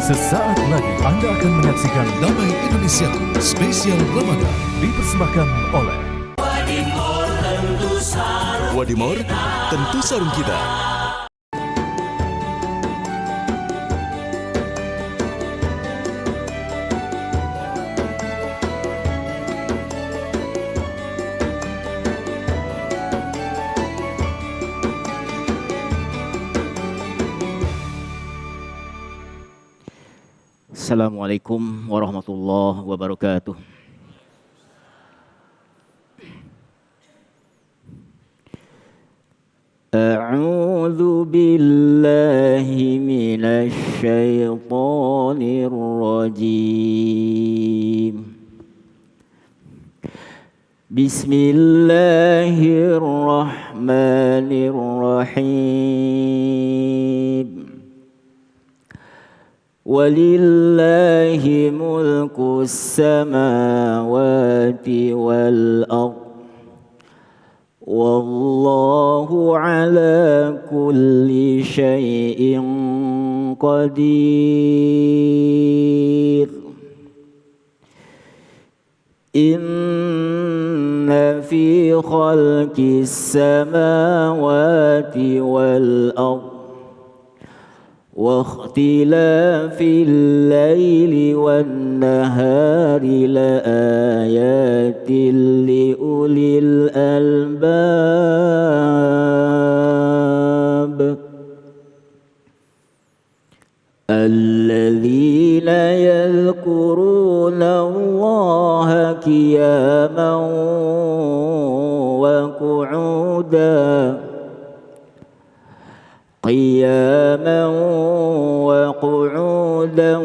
Sesaat lagi Anda akan menyaksikan Damai Indonesiaku Spesial Ramadan dipersembahkan oleh Wadimor, tentu sarung kita. Assalamualaikum warahmatullahi wabarakatuh. A'udzu billahi minasy syaithanir rajim. Bismillahirrahmanirrahim. Walillahi mulku samawati wal ardh. Wallahu ala kulli syai'in qadir. Inna fi khalqis samawati wal ardh واختلاف الليل والنهار لآيات لأولي الألباب الذين يذكرون الله قياما وقعودا وقعودا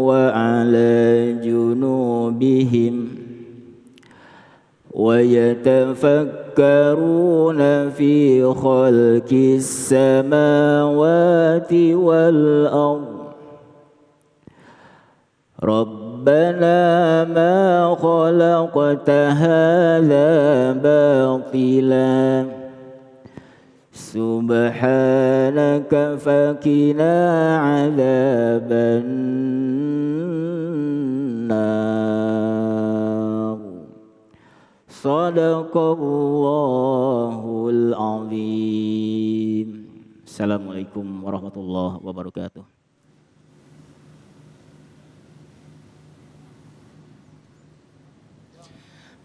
وعلى جنوبهم ويتفكرون في خلق السماوات والأرض ربنا ما خلقت هذا باطلا Subhanaka fakina adzabannar. Sadaqallahul azim. Assalamualaikum warahmatullahi wabarakatuh.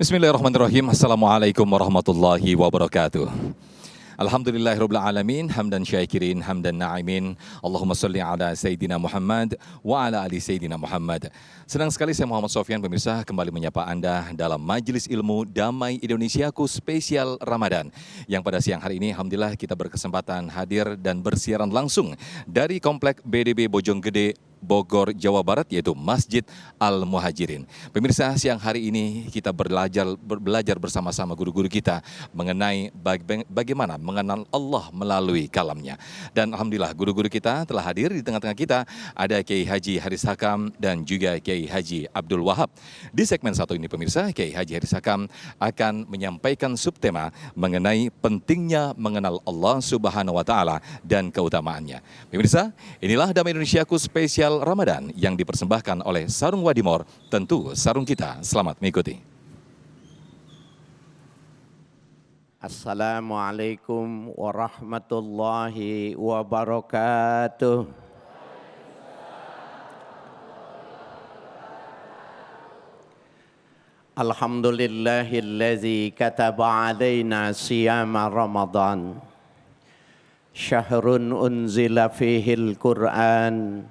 Bismillahirrahmanirrahim. Assalamualaikum warahmatullahi wabarakatuh. Alhamdulillahirabbil alamin, hamdan syakirin, hamdan na'imin. Allahumma shalli ala Sayyidina Muhammad wa ala ali Sayyidina Muhammad. Senang sekali saya Muhammad Sofyan pemirsa kembali menyapa Anda dalam Majelis Ilmu Damai Indonesiaku Spesial Ramadan. Yang pada siang hari ini alhamdulillah kita berkesempatan hadir dan bersiaran langsung dari Komplek BDB Bojonggede, Bogor, Jawa Barat, yaitu Masjid Al-Muhajirin. Pemirsa, siang hari ini kita belajar bersama-sama guru-guru kita mengenai bagaimana mengenal Allah melalui kalamnya. Dan alhamdulillah guru-guru kita telah hadir di tengah-tengah kita. Ada Kiai Haji Haris Hakam dan juga Kiai Haji Abdul Wahab. Di segmen satu ini pemirsa, Kiai Haji Haris Hakam akan menyampaikan subtema mengenai pentingnya mengenal Allah Subhanahu wa Ta'ala dan keutamaannya. Pemirsa, inilah Damai Indonesiaku Spesial Ramadan yang dipersembahkan oleh Sarung Wadimor, tentu sarung kita. Selamat mengikuti. Assalamualaikum warahmatullahi wabarakatuh. Alhamdulillahillazi kataba alaina siyama Ramadan. Syahrun unzila fihil Qur'an.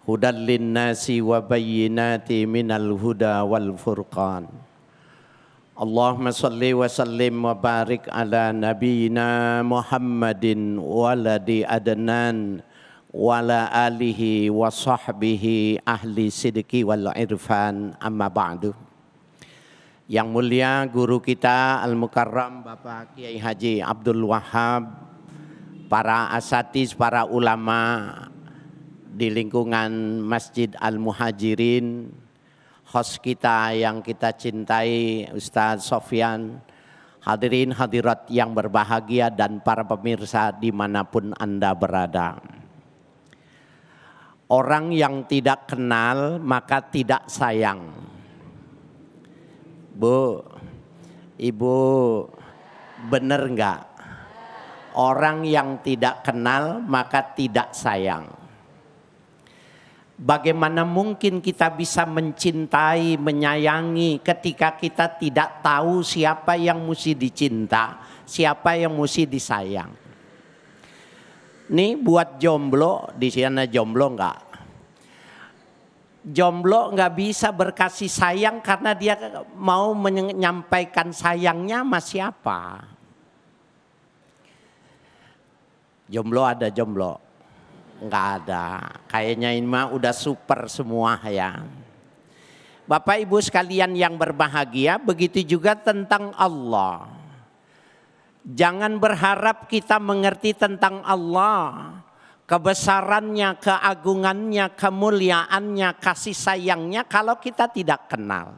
Hudan linnasi wa bayyinati minal huda wal furqan. Allahumma salli wa sallim wa barik ala nabiyyina Muhammadin waladi adnan wala alihi wa sahbihi ahli sidqi wal irfan, amma ba'du. Yang mulia guru kita Al-Mukarram Bapak Kiai Haji Abdul Wahab, para asatiz, para ulama di lingkungan Masjid Al-Muhajirin, host kita yang kita cintai Ustadz Sofyan, hadirin hadirat yang berbahagia dan para pemirsa dimanapun Anda berada. Orang yang tidak kenal maka tidak sayang. Bu, Ibu, benar enggak? Orang yang tidak kenal maka tidak sayang. Bagaimana mungkin kita bisa mencintai, menyayangi ketika kita tidak tahu siapa yang mesti dicinta, siapa yang mesti disayang. Nih buat jomblo, di sana jomblo enggak? Jomblo enggak bisa berkasih sayang karena dia mau menyampaikan sayangnya sama siapa. Jomblo ada jomblo? Enggak ada. Kayaknya ini mah udah super semua ya. Bapak Ibu sekalian yang berbahagia, begitu juga tentang Allah. Jangan berharap kita mengerti tentang Allah, kebesarannya, keagungannya, kemuliaannya, kasih sayangnya kalau kita tidak kenal.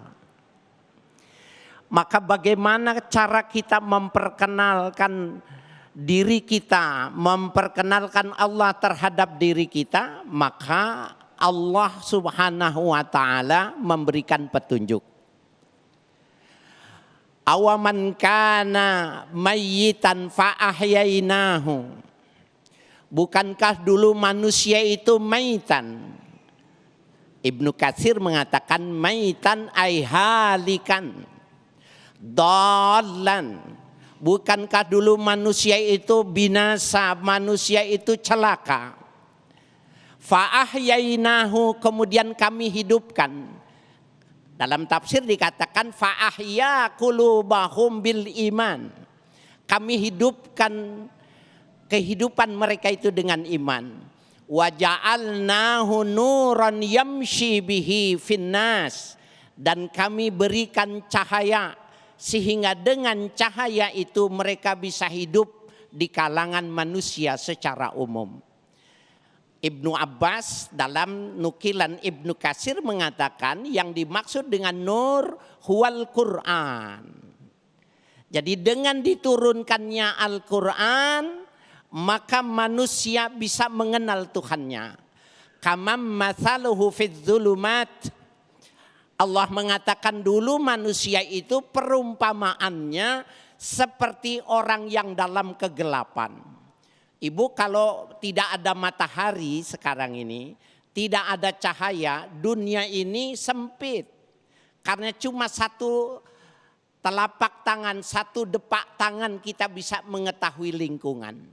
Maka bagaimana cara kita memperkenalkan diri kita, memperkenalkan Allah terhadap diri kita? Maka Allah Subhanahu wa ta'ala memberikan petunjuk. Awaman kana mayyitan fa'ahyainahu. Bukankah dulu manusia itu maitan? Ibnu Katsir mengatakan maitan ay halikan, dallan. Bukankah dulu manusia itu binasa, manusia itu celaka? Fa'ahyainahu, kemudian kami hidupkan. Dalam tafsir dikatakan fa'ahya qulubahum bil iman. Kami hidupkan kehidupan mereka itu dengan iman. Wa ja'alnahu nuran yamshi bihi finnas. Dan kami berikan cahaya sehingga dengan cahaya itu mereka bisa hidup di kalangan manusia secara umum. Ibnu Abbas dalam nukilan Ibnu Katsir mengatakan yang dimaksud dengan nur huwal Quran. Jadi dengan diturunkannya Al-Quran maka manusia bisa mengenal Tuhannya. Kamam mathaluhu fidz zulumat. Allah mengatakan dulu manusia itu perumpamaannya seperti orang yang dalam kegelapan. Ibu, kalau tidak ada matahari sekarang ini, tidak ada cahaya, dunia ini sempit. Karena cuma satu telapak tangan, satu depak tangan kita bisa mengetahui lingkungan.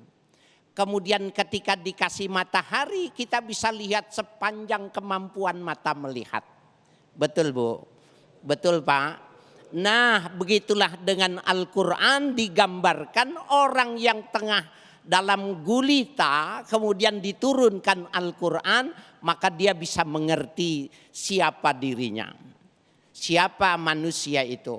Kemudian ketika dikasih matahari kita bisa lihat sepanjang kemampuan mata melihat. Betul Bu? Betul Pak? Nah begitulah dengan Al-Quran digambarkan orang yang tengah dalam gulita kemudian diturunkan Al-Quran maka dia bisa mengerti siapa dirinya. Siapa manusia itu.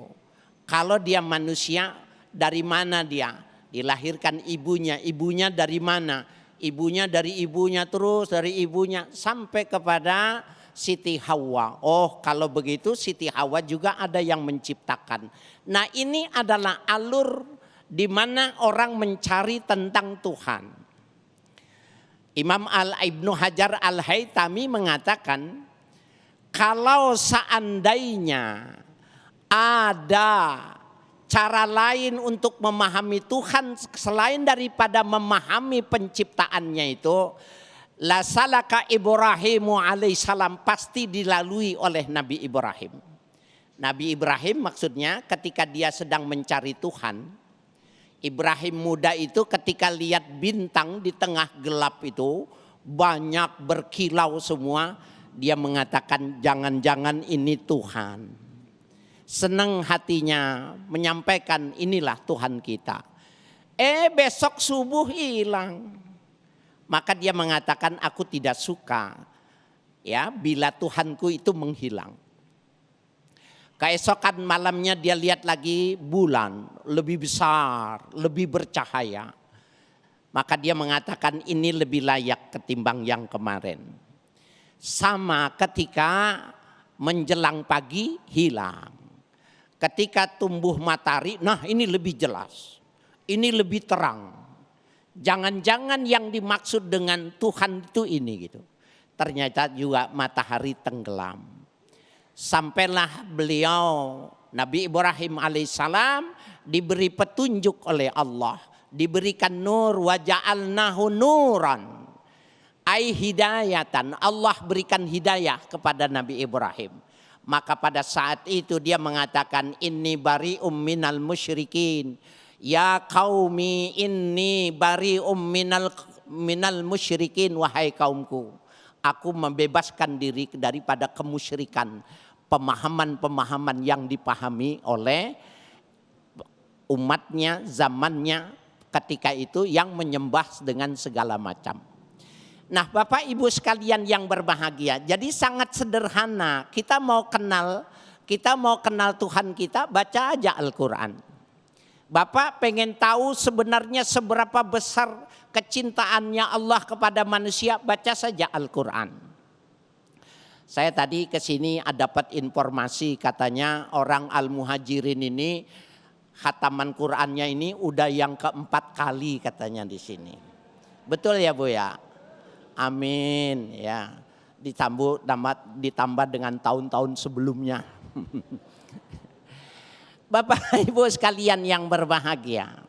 Kalau dia manusia dari mana dia? Dilahirkan ibunya. Ibunya dari mana? Ibunya dari ibunya terus dari ibunya sampai kepada Siti Hawa. Oh kalau begitu Siti Hawa juga ada yang menciptakan. Nah ini adalah alur di mana orang mencari tentang Tuhan. Imam Ibnu Hajar Al-Haytami mengatakan kalau seandainya ada cara lain untuk memahami Tuhan selain daripada memahami penciptaannya itu, la salaka Ibrahimu alaihissalam, pasti dilalui oleh Nabi Ibrahim. Nabi Ibrahim maksudnya ketika dia sedang mencari Tuhan. Ibrahim muda itu ketika lihat bintang di tengah gelap itu banyak berkilau semua, dia mengatakan jangan-jangan ini Tuhan. Senang hatinya menyampaikan inilah Tuhan kita. Besok subuh hilang. Maka dia mengatakan aku tidak suka ya bila Tuhanku itu menghilang. Keesokan malamnya dia lihat lagi bulan lebih besar, lebih bercahaya. Maka dia mengatakan ini lebih layak ketimbang yang kemarin. Sama ketika menjelang pagi hilang. Ketika tumbuh matahari, nah ini lebih jelas. Ini lebih terang. Jangan-jangan yang dimaksud dengan Tuhan itu ini gitu. ternyata juga matahari tenggelam. Sampailah beliau Nabi Ibrahim alaihissalam diberi petunjuk oleh Allah, diberikan nur, wa ja'alnahu nuran, ai hidayatan. Allah berikan hidayah kepada Nabi Ibrahim. Maka pada saat itu dia mengatakan, inni bari'um minal musyrikin. Ya qaumi inni bari'um minal musyrikin, wahai kaumku. Aku membebaskan diri daripada kemusyrikan. Pemahaman-pemahaman yang dipahami oleh umatnya, zamannya ketika itu yang menyembah dengan segala macam. Nah, Bapak Ibu sekalian yang berbahagia, jadi sangat sederhana. Kita mau kenal Tuhan kita, baca aja Al-Quran. Bapak pengen tahu sebenarnya seberapa besar kecintaannya Allah kepada manusia, baca saja Al-Quran. Saya tadi ke sini dapat informasi katanya orang Al-Muhajirin ini khataman Qurannya ini udah yang keempat kali katanya di sini. Betul ya Bu ya? Amin ya. Ditambah dengan tahun-tahun sebelumnya. Bapak Ibu sekalian yang berbahagia.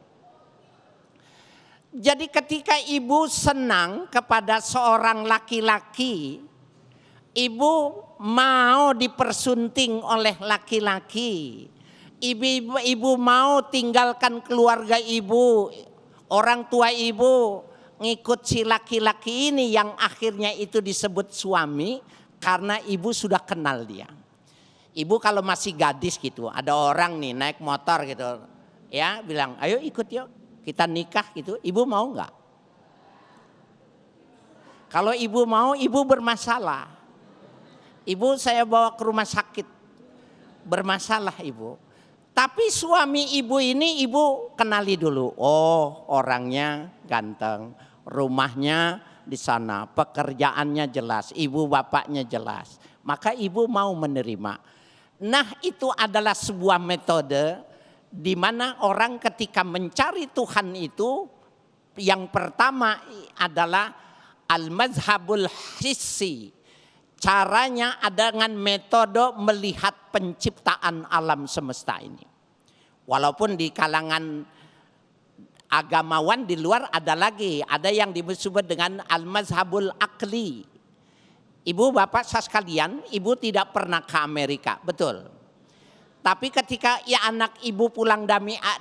Jadi ketika ibu senang kepada seorang laki-laki, ibu mau dipersunting oleh laki-laki. Ibu mau tinggalkan keluarga ibu, orang tua ibu, ngikut si laki-laki ini yang akhirnya itu disebut suami karena ibu sudah kenal dia. Ibu kalau masih gadis gitu, ada orang nih naik motor gitu, ya bilang, ayo ikut yuk, kita nikah gitu. Ibu mau nggak? Kalau ibu mau, ibu bermasalah. Ibu saya bawa ke rumah sakit, bermasalah ibu. Tapi suami ibu ini ibu kenali dulu. Oh, orangnya ganteng, rumahnya di sana, pekerjaannya jelas, ibu bapaknya jelas. Maka ibu mau menerima. Nah, itu adalah sebuah metode di mana orang ketika mencari Tuhan itu yang pertama adalah al-mazhabul hissi. Caranya ada dengan metode melihat penciptaan alam semesta ini. Walaupun di kalangan agamawan di luar ada lagi, ada yang disebut dengan al-mazhabul akli. Ibu bapak sekalian, ibu tidak pernah ke Amerika, betul. Tapi ketika anak ibu pulang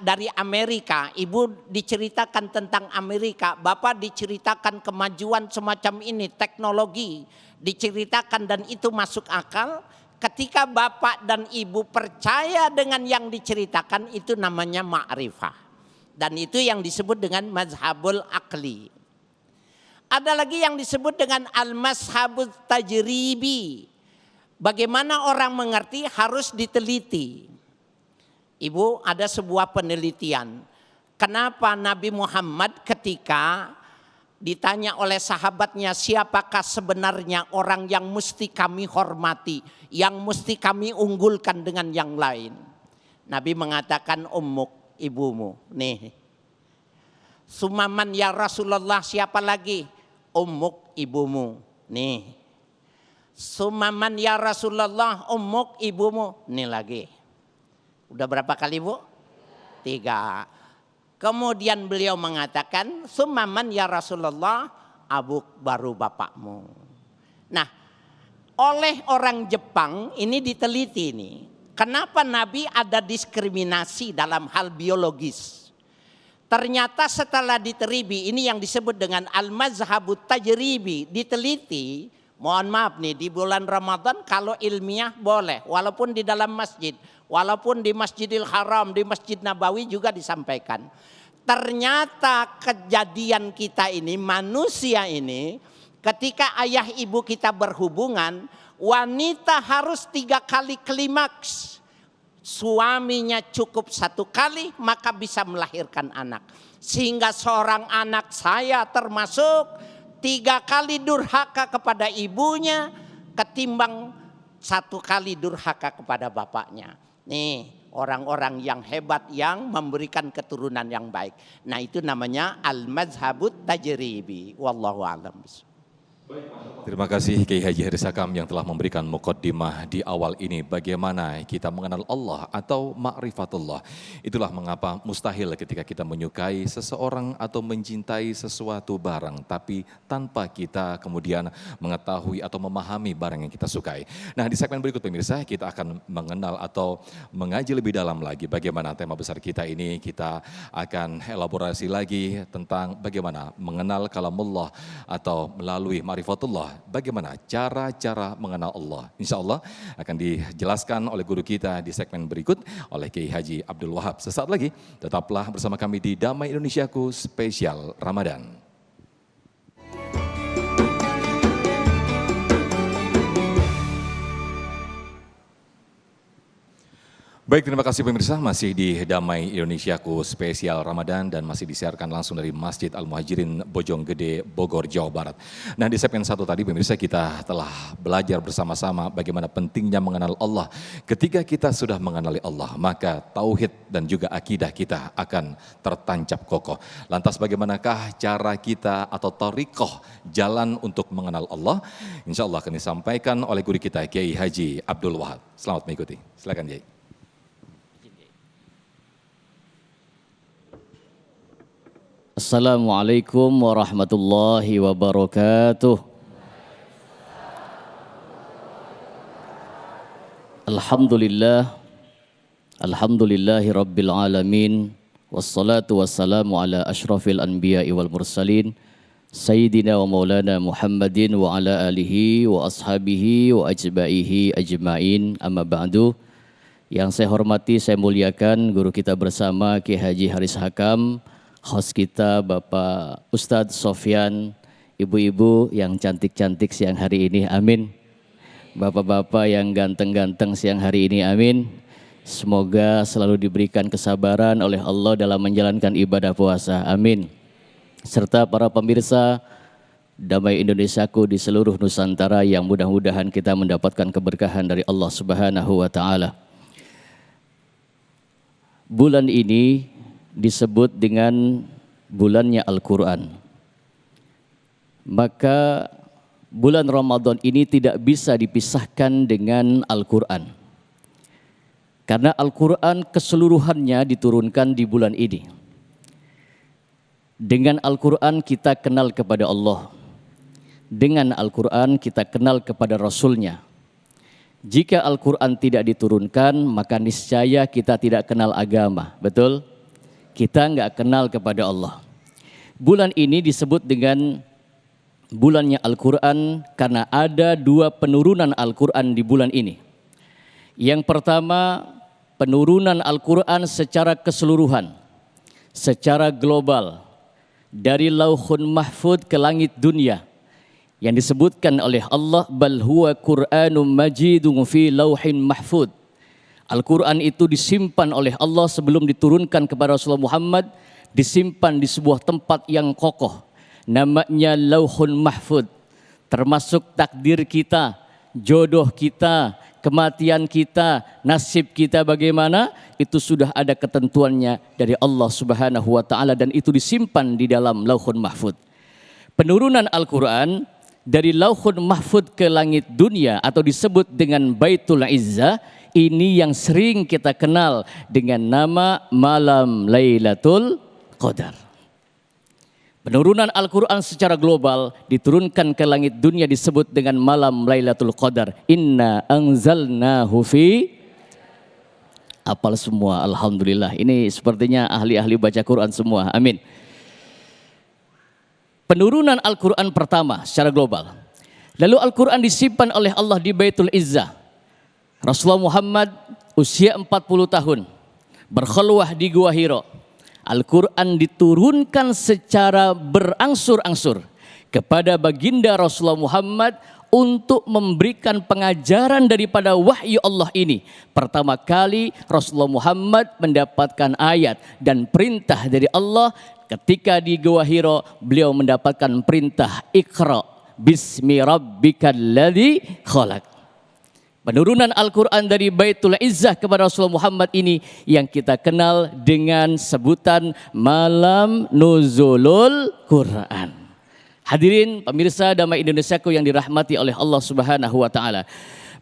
dari Amerika, ibu diceritakan tentang Amerika, bapak diceritakan kemajuan semacam ini, teknologi, diceritakan dan itu masuk akal. Ketika bapak dan ibu percaya dengan yang diceritakan, itu namanya ma'rifah. Dan itu yang disebut dengan mazhabul akli. Ada lagi yang disebut dengan al-mazhabul tajribi. Bagaimana orang mengerti harus diteliti. Ibu, ada sebuah penelitian. Kenapa Nabi Muhammad ketika ditanya oleh sahabatnya, siapakah sebenarnya orang yang mesti kami hormati, yang mesti kami unggulkan dengan yang lain. Nabi mengatakan ummuk, ibumu. Nih. Sumaman ya Rasulullah, siapa lagi? Ummuk, ibumu. Nih. Sumaman ya Rasulullah, ummuk, ibumu. Nih lagi. Udah berapa kali Bu? 3. Kemudian beliau mengatakan, sumaman ya Rasulullah, abuk, baru bapakmu. Nah, oleh orang Jepang ini diteliti nih. Kenapa Nabi ada diskriminasi dalam hal biologis? Ternyata setelah diteliti, ini yang disebut dengan al-mazhabut tajribi, diteliti. Mohon maaf nih, di bulan Ramadan kalau ilmiah boleh, walaupun di dalam masjid, walaupun di Masjidil Haram, di Masjid Nabawi juga disampaikan. Ternyata kejadian kita ini, manusia ini, ketika ayah ibu kita berhubungan, wanita harus 3 kali klimaks. Suaminya cukup 1 kali, maka bisa melahirkan anak. Sehingga seorang anak saya termasuk 3 kali durhaka kepada ibunya, ketimbang 1 kali durhaka kepada bapaknya. Nih, orang-orang yang hebat yang memberikan keturunan yang baik. Nah, itu namanya al-mazhabut tajribi. Wallahu a'lam. Terima kasih Kiai Haji Haris Hakam yang telah memberikan muqaddimah di awal ini bagaimana kita mengenal Allah atau ma'rifatullah. Itulah mengapa mustahil ketika kita menyukai seseorang atau mencintai sesuatu barang tapi tanpa kita kemudian mengetahui atau memahami barang yang kita sukai. Nah, di segmen berikut pemirsa kita akan mengenal atau mengaji lebih dalam lagi bagaimana tema besar kita ini. Kita akan elaborasi lagi tentang bagaimana mengenal kalamullah atau melalui ma'rifatullah. Bagaimana cara-cara mengenal Allah. Insya Allah akan dijelaskan oleh guru kita di segmen berikut oleh Kiai Haji Abdul Wahab. Sesaat lagi tetaplah bersama kami di Damai Indonesiaku Spesial Ramadan. Baik, terima kasih pemirsa, masih di Damai Indonesiaku Spesial Ramadan dan masih disiarkan langsung dari Masjid Al-Muhajirin Bojonggede, Bogor, Jawa Barat. Nah, di segmen 1 tadi pemirsa kita telah belajar bersama-sama bagaimana pentingnya mengenal Allah. Ketika kita sudah mengenali Allah, maka tauhid dan juga akidah kita akan tertancap kokoh. Lantas bagaimanakah cara kita atau thariqah jalan untuk mengenal Allah? Insya Allah akan disampaikan oleh guru kita Kiai Haji Abdul Wahab. Selamat mengikuti, silakan Kiai. Assalamualaikum warahmatullahi wabarakatuh. Alhamdulillahi rabbil alamin. Wassalatu wassalamu ala ashrafil anbiya'i wal mursalin. Sayyidina wa maulana Muhammadin wa ala alihi wa ashabihi wa ajba'ihi ajma'in. Amma ba'du. Yang saya hormati, saya muliakan guru kita bersama Kiai Haji Haris Hakam, host kita Bapak Ustadz Sofyan, ibu-ibu yang cantik-cantik siang hari ini, amin. Bapak-bapak yang ganteng-ganteng siang hari ini, amin. Semoga selalu diberikan kesabaran oleh Allah dalam menjalankan ibadah puasa, amin. Serta para pemirsa Damai Indonesiaku di seluruh Nusantara yang mudah-mudahan kita mendapatkan keberkahan dari Allah Subhanahu wa Ta'ala. Bulan ini disebut dengan bulannya Al-Quran. Maka bulan Ramadan ini tidak bisa dipisahkan dengan Al-Quran. Karena Al-Quran keseluruhannya diturunkan di bulan ini. Dengan Al-Quran kita kenal kepada Allah. Dengan Al-Quran kita kenal kepada Rasulnya. Jika Al-Quran tidak diturunkan, maka niscaya kita tidak kenal agama. Betul? Kita nggak kenal kepada Allah. Bulan ini disebut dengan bulannya Al-Quran karena ada 2 penurunan Al-Quran di bulan ini. Yang pertama, penurunan Al-Quran secara keseluruhan, secara global, dari Lauhun Mahfud ke langit dunia, yang disebutkan oleh Allah, bal huwa Qur'anum majidun fi lauhin mahfud. Al-Quran itu disimpan oleh Allah sebelum diturunkan kepada Rasulullah Muhammad, disimpan di sebuah tempat yang kokoh. Namanya Lauhun Mahfud. Termasuk takdir kita, jodoh kita, kematian kita, nasib kita bagaimana, itu sudah ada ketentuannya dari Allah Subhanahu wa Ta'ala dan itu disimpan di dalam Lauhun Mahfud. Penurunan Al-Quran dari Lauhun Mahfud ke langit dunia atau disebut dengan Baitul Izzah, ini yang sering kita kenal dengan nama malam Lailatul Qadar. Penurunan Al-Quran secara global diturunkan ke langit dunia disebut dengan malam Lailatul Qadar. Inna anzalnahu fi, apal semua, alhamdulillah. Ini sepertinya ahli-ahli baca Quran semua, amin. Penurunan Al-Quran pertama secara global. Lalu Al-Quran disimpan oleh Allah di Baitul Izzah. Rasulullah Muhammad usia 40 tahun berkhulwah di Gua Hira. Al-Quran diturunkan secara berangsur-angsur kepada baginda Rasulullah Muhammad untuk memberikan pengajaran daripada wahyu Allah ini. Pertama kali Rasulullah Muhammad mendapatkan ayat dan perintah dari Allah ketika di Gua Hira, beliau mendapatkan perintah Iqra bismi rabbikal ladzi khalaq. Penurunan Al-Quran dari Baitul Izzah kepada Rasulullah Muhammad ini yang kita kenal dengan sebutan malam nuzulul Quran. Hadirin pemirsa Damai Indonesiaku yang dirahmati oleh Allah Subhanahu wa taala.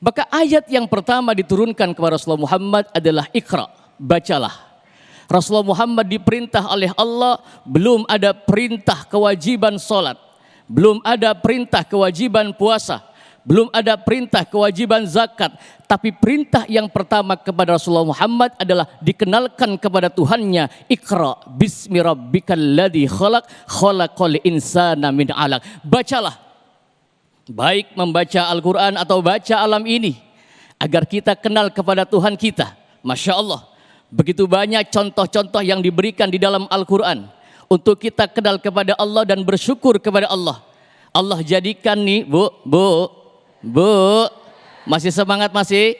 Maka ayat yang pertama diturunkan kepada Rasulullah Muhammad adalah Iqra, bacalah. Rasulullah Muhammad diperintah oleh Allah, belum ada perintah kewajiban salat, belum ada perintah kewajiban puasa, belum ada perintah kewajiban zakat, tapi perintah yang pertama kepada Rasulullah Muhammad adalah dikenalkan kepada Tuhannya, Iqra bismi rabbikal ladzi khalaq khalaqal insana min 'alaq. Bacalah, baik membaca Al-Quran atau baca alam ini, agar kita kenal kepada Tuhan kita. Masya Allah, begitu banyak contoh-contoh yang diberikan di dalam Al-Quran untuk kita kenal kepada Allah dan bersyukur kepada Allah. Allah jadikan nih, Bu, masih semangat masih?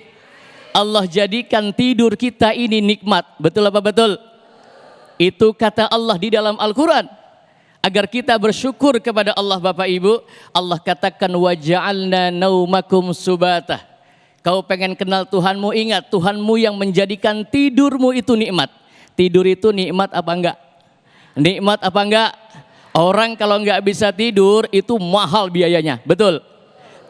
Allah jadikan tidur kita ini nikmat. Betul apa betul? Itu kata Allah di dalam Al-Quran. Agar kita bersyukur kepada Allah Bapak Ibu. Allah katakan waja'alna naumakum subata. Kau pengen kenal Tuhanmu, ingat Tuhanmu yang menjadikan tidurmu itu nikmat. Tidur itu nikmat apa enggak? Nikmat apa enggak? Orang kalau enggak bisa tidur itu mahal biayanya. Betul?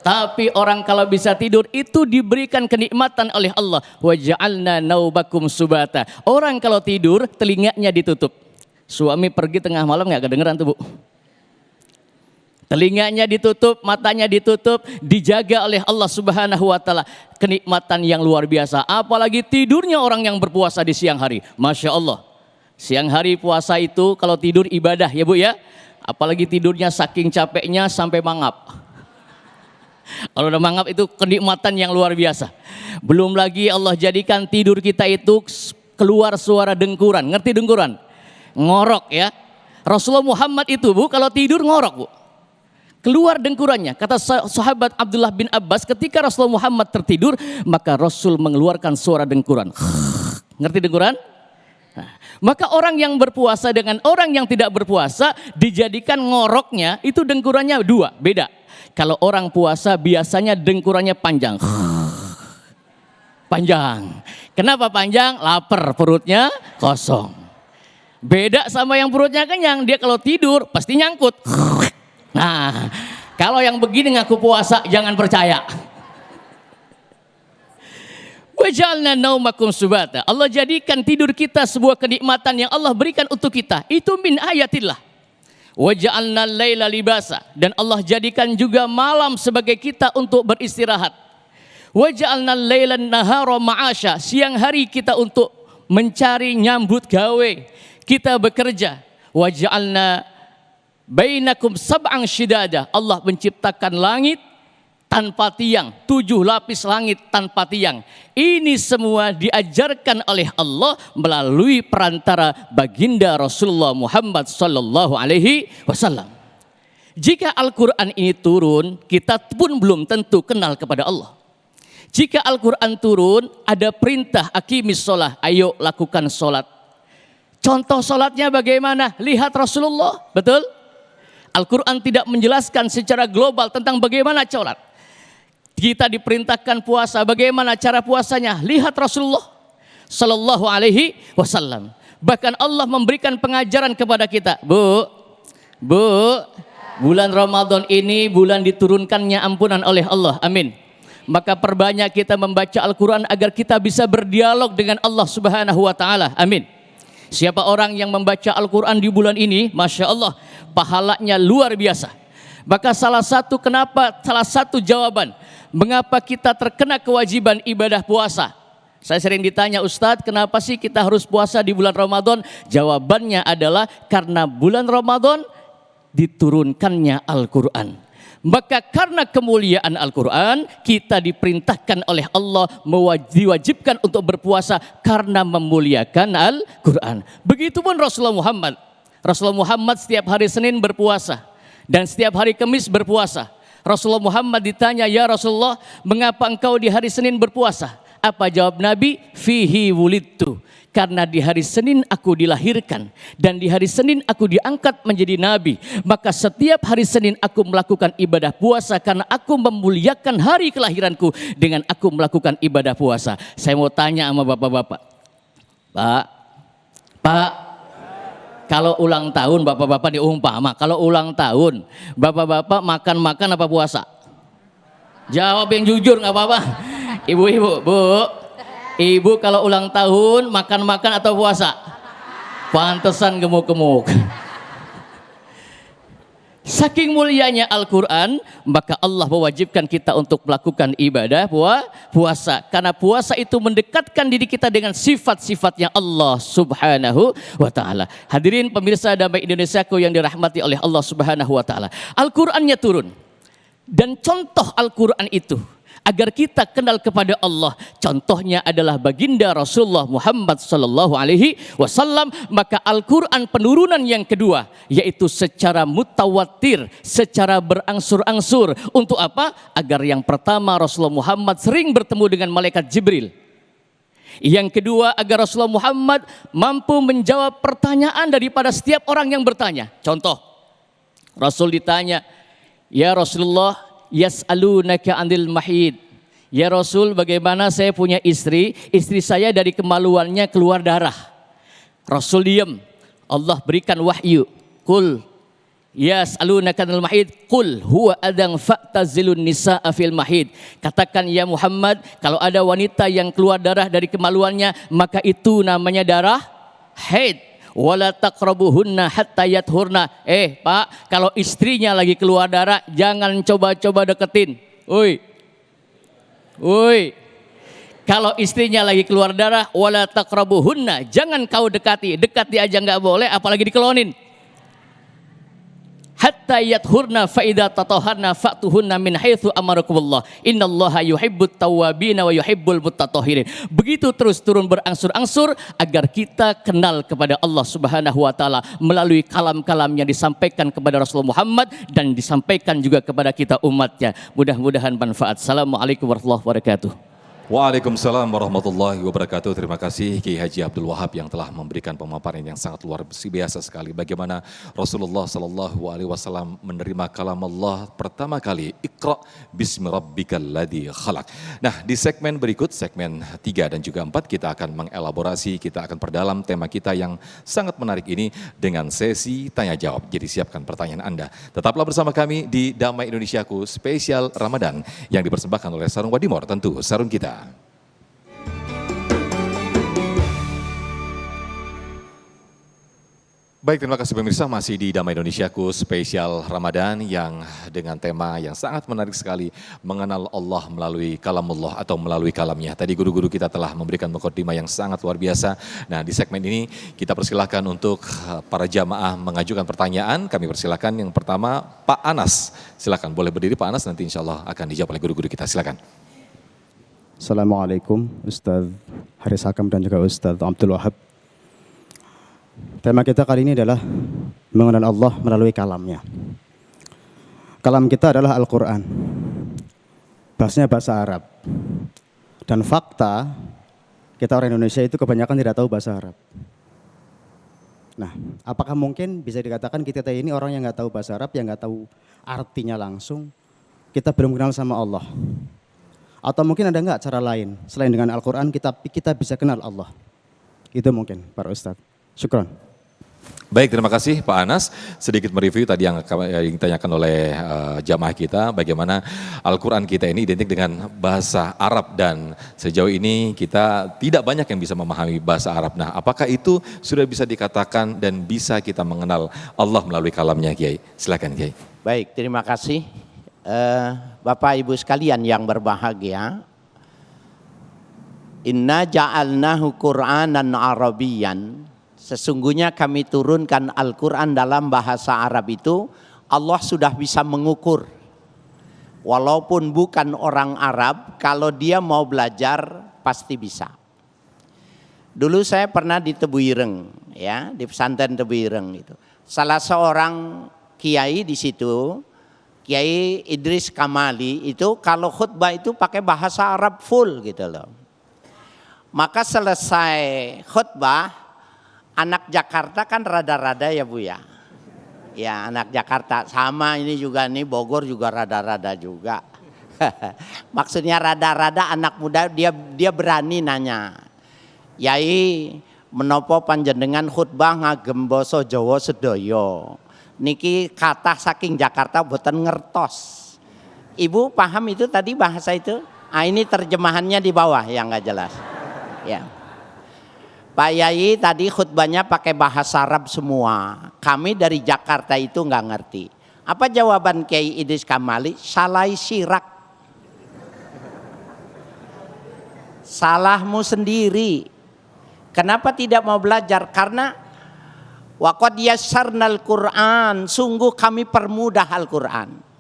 Tapi orang kalau bisa tidur itu diberikan kenikmatan oleh Allah. Waja'alna naubakum subata. Orang kalau tidur telinganya ditutup. Suami pergi tengah malam nggak kedengeran tuh Bu. Telinganya ditutup, matanya ditutup, dijaga oleh Allah Subhanahu wa taala. Kenikmatan yang luar biasa. Apalagi tidurnya orang yang berpuasa di siang hari. Masya Allah. Siang hari puasa itu kalau tidur ibadah ya Bu ya. Apalagi tidurnya saking capeknya sampai mangap. Kalau udah mangap itu kenikmatan yang luar biasa. Belum lagi Allah jadikan tidur kita itu keluar suara dengkuran. Ngerti dengkuran? Ngorok ya. Rasulullah Muhammad itu Bu kalau tidur ngorok Bu. Keluar dengkurannya. Kata sahabat Abdullah bin Abbas, ketika Rasulullah Muhammad tertidur, maka Rasul mengeluarkan suara dengkuran. Ngerti dengkuran? Nah, maka orang yang berpuasa dengan orang yang tidak berpuasa dijadikan ngoroknya itu dengkurannya dua, beda. Kalau orang puasa biasanya dengkurannya panjang. Panjang. Kenapa panjang? Lapar, perutnya kosong. Beda sama yang perutnya kenyang, dia kalau tidur pasti nyangkut. Nah, kalau yang begini ngaku puasa jangan percaya. Waja'alna naumakum subata. Allah jadikan tidur kita sebuah kenikmatan yang Allah berikan untuk kita. Itu min ayatillah. Waja'alna laila libasa. Dan Allah jadikan juga malam sebagai kita untuk beristirahat. Waja'alna laila nahara ma'asya. Siang hari kita untuk mencari nyambut gawe. Kita bekerja. Waja'alna bainakum sab'ang shidada. Allah menciptakan langit tanpa tiang, 7 lapis langit tanpa tiang. Ini semua diajarkan oleh Allah melalui perantara baginda Rasulullah Muhammad sallallahu alaihi wasallam. Jika Al-Quran ini turun, kita pun belum tentu kenal kepada Allah. Jika Al-Quran turun, ada perintah aqimis sholah, ayo lakukan sholat. Contoh sholatnya bagaimana? Lihat Rasulullah, betul? Al-Quran tidak menjelaskan secara global tentang bagaimana sholat. Kita diperintahkan puasa, bagaimana cara puasanya? Lihat Rasulullah sallallahu alaihi wasallam. Bahkan Allah memberikan pengajaran kepada kita. Bu, bulan Ramadan ini bulan diturunkannya ampunan oleh Allah. Amin. Maka perbanyak kita membaca Al-Quran agar kita bisa berdialog dengan Allah Subhanahu wa taala. Amin. Siapa orang yang membaca Al-Quran di bulan ini, Masya Allah, pahalanya luar biasa. Maka salah satu jawaban mengapa kita terkena kewajiban ibadah puasa. Saya sering ditanya, Ustadz, kenapa sih kita harus puasa di bulan Ramadan? Jawabannya adalah karena bulan Ramadan diturunkannya Al-Quran. Maka karena kemuliaan Al-Quran, kita diperintahkan oleh Allah, diwajibkan untuk berpuasa karena memuliakan Al-Quran. Begitupun Rasulullah Muhammad. Rasulullah Muhammad setiap hari Senin berpuasa dan setiap hari Kamis berpuasa. Rasulullah Muhammad ditanya, ya Rasulullah, mengapa engkau di hari Senin berpuasa? Apa jawab Nabi? Fihi wulidtu. Karena di hari Senin aku dilahirkan dan di hari Senin aku diangkat menjadi Nabi. Maka setiap hari Senin aku melakukan ibadah puasa karena aku memuliakan hari kelahiranku dengan aku melakukan ibadah puasa. Saya mau tanya sama bapak-bapak. Pak, Kalau ulang tahun bapak-bapak diumpama, kalau ulang tahun bapak-bapak makan-makan apa puasa? Jawab yang jujur nggak apa-apa. Ibu-ibu, ibu kalau ulang tahun makan-makan atau puasa? Pantesan gemuk-gemuk. Saking mulianya Al-Quran, maka Allah mewajibkan kita untuk melakukan ibadah puasa. Karena puasa itu mendekatkan diri kita dengan sifat-sifatnya Allah Subhanahu wa ta'ala. Hadirin pemirsa Damai Indonesiaku yang dirahmati oleh Allah Subhanahu wa ta'ala. Al-Qurannya turun. Dan contoh Al-Quran itu agar kita kenal kepada Allah, contohnya adalah baginda Rasulullah Muhammad sallallahu alaihi wasallam. Maka Al-Qur'an penurunan yang kedua yaitu secara mutawatir, secara berangsur-angsur. Untuk apa? Agar yang pertama Rasulullah Muhammad sering bertemu dengan malaikat Jibril. Yang kedua agar Rasulullah Muhammad mampu menjawab pertanyaan daripada setiap orang yang bertanya. Contoh, Rasul ditanya, "Ya Rasulullah, yas'alunaka 'anil mahid." Ya Rasul, bagaimana saya punya istri saya dari kemaluannya keluar darah. Rasul diam. Allah berikan wahyu. Qul yas'alunaka 'anil mahid, qul huwa adan fa'tazilun nisaa fil mahid. Katakan ya Muhammad, kalau ada wanita yang keluar darah dari kemaluannya, maka itu namanya darah haid. Wala taqrabuhunna hatta yathurna. Pak, kalau istrinya lagi keluar darah jangan coba-coba deketin. Kalau istrinya lagi keluar darah, wala taqrabuhunna, jangan kau dekati aja nggak boleh, apalagi dikelonin. Hatta yathurna fa idza tatahharna fa'tuhunna min haitsu amarakumullah. Innallaha yuhibbut tawwabina wa yuhibbul mutatahhirin. Begitu terus turun berangsur-angsur agar kita kenal kepada Allah Subhanahu wa taala melalui kalam-kalam yang disampaikan kepada Rasulullah Muhammad dan disampaikan juga kepada kita umatnya. Mudah-mudahan manfaat. Assalamualaikum warahmatullahi wabarakatuh. Waalaikumsalam warahmatullahi wabarakatuh. Terima kasih Kiai Haji Abdul Wahab yang telah memberikan pemaparan yang sangat luar biasa sekali. Bagaimana Rasulullah Sallallahu Alaihi Wasallam menerima kalam Allah pertama kali. Iqra bismi rabbikal ladzi khalaq. Nah, di segmen berikut, segmen 3 dan juga 4, kita akan mengelaborasi, kita akan perdalam tema kita yang sangat menarik ini dengan sesi tanya jawab. Jadi siapkan pertanyaan Anda. Tetaplah bersama kami di Damai Indonesiaku spesial Ramadan yang dipersembahkan oleh Sarung Wadimor, tentu sarung kita. Baik, terima kasih pemirsa, masih di Damai Indonesiaku spesial Ramadan yang dengan tema yang sangat menarik sekali, mengenal Allah melalui kalamullah atau melalui kalamnya. Tadi guru-guru kita telah memberikan mukadimah yang sangat luar biasa. Nah, di segmen ini kita persilahkan untuk para jamaah mengajukan pertanyaan. Kami persilahkan yang pertama Pak Anas. Silakan, boleh berdiri Pak Anas, nanti insya Allah akan dijawab oleh guru-guru kita. Silakan. Assalamualaikum Ustadz Haris Hakam dan juga Ustadz Abdul Wahab. Tema kita kali ini adalah mengenal Allah melalui kalamnya. Kalam kita adalah Al-Quran. Bahasanya bahasa Arab. Dan fakta, kita orang Indonesia itu kebanyakan tidak tahu bahasa Arab. Nah, apakah mungkin bisa dikatakan kita ini orang yang nggak tahu bahasa Arab, yang nggak tahu artinya langsung, kita belum kenal sama Allah? Atau mungkin ada nggak cara lain, selain dengan Al-Quran kita bisa kenal Allah? Itu mungkin, para Ustadz. Syukran. Baik, terima kasih Pak Anas. Sedikit mereview tadi yang ditanyakan oleh jamaah kita, bagaimana Al-Quran kita ini identik dengan bahasa Arab dan sejauh ini kita tidak banyak yang bisa memahami bahasa Arab. Nah, apakah itu sudah bisa dikatakan dan bisa kita mengenal Allah melalui kalamnya, Kiai? Silakan, Kiai. Baik, terima kasih. Bapak Ibu sekalian yang berbahagia, Inna ja'alnahu Qur'anan Arabiyyan. Sesungguhnya kami turunkan Al-Quran dalam bahasa Arab itu, Allah sudah bisa mengukur. Walaupun bukan orang Arab, kalau dia mau belajar pasti bisa. Dulu saya pernah di Tebuireng, ya, di pesantren Tebuireng itu. Salah seorang kiai di situ, Kiai Idris Kamali itu kalau khutbah itu pakai bahasa Arab full gitu loh. Maka selesai khutbah, anak Jakarta kan rada-rada ya Bu ya. Ya anak Jakarta sama ini juga nih, Bogor juga rada-rada juga. Maksudnya rada-rada anak muda dia berani nanya. Yai menapa panjenengan khutbah ngagem basa Jawa sedaya. Niki kata saking Jakarta boten ngertos. Ibu paham itu tadi bahasa itu? Ah, ini terjemahannya di bawah yang nggak jelas. Ya. Pak Yai tadi khutbahnya pakai bahasa Arab semua. Kami dari Jakarta itu nggak ngerti. Apa jawaban Kiai Idris Kamali? Salai sirak. Salahmu sendiri. Kenapa tidak mau belajar? Karena waqad yassarnal Qur'an, sungguh kami permudah Al-Qur'an.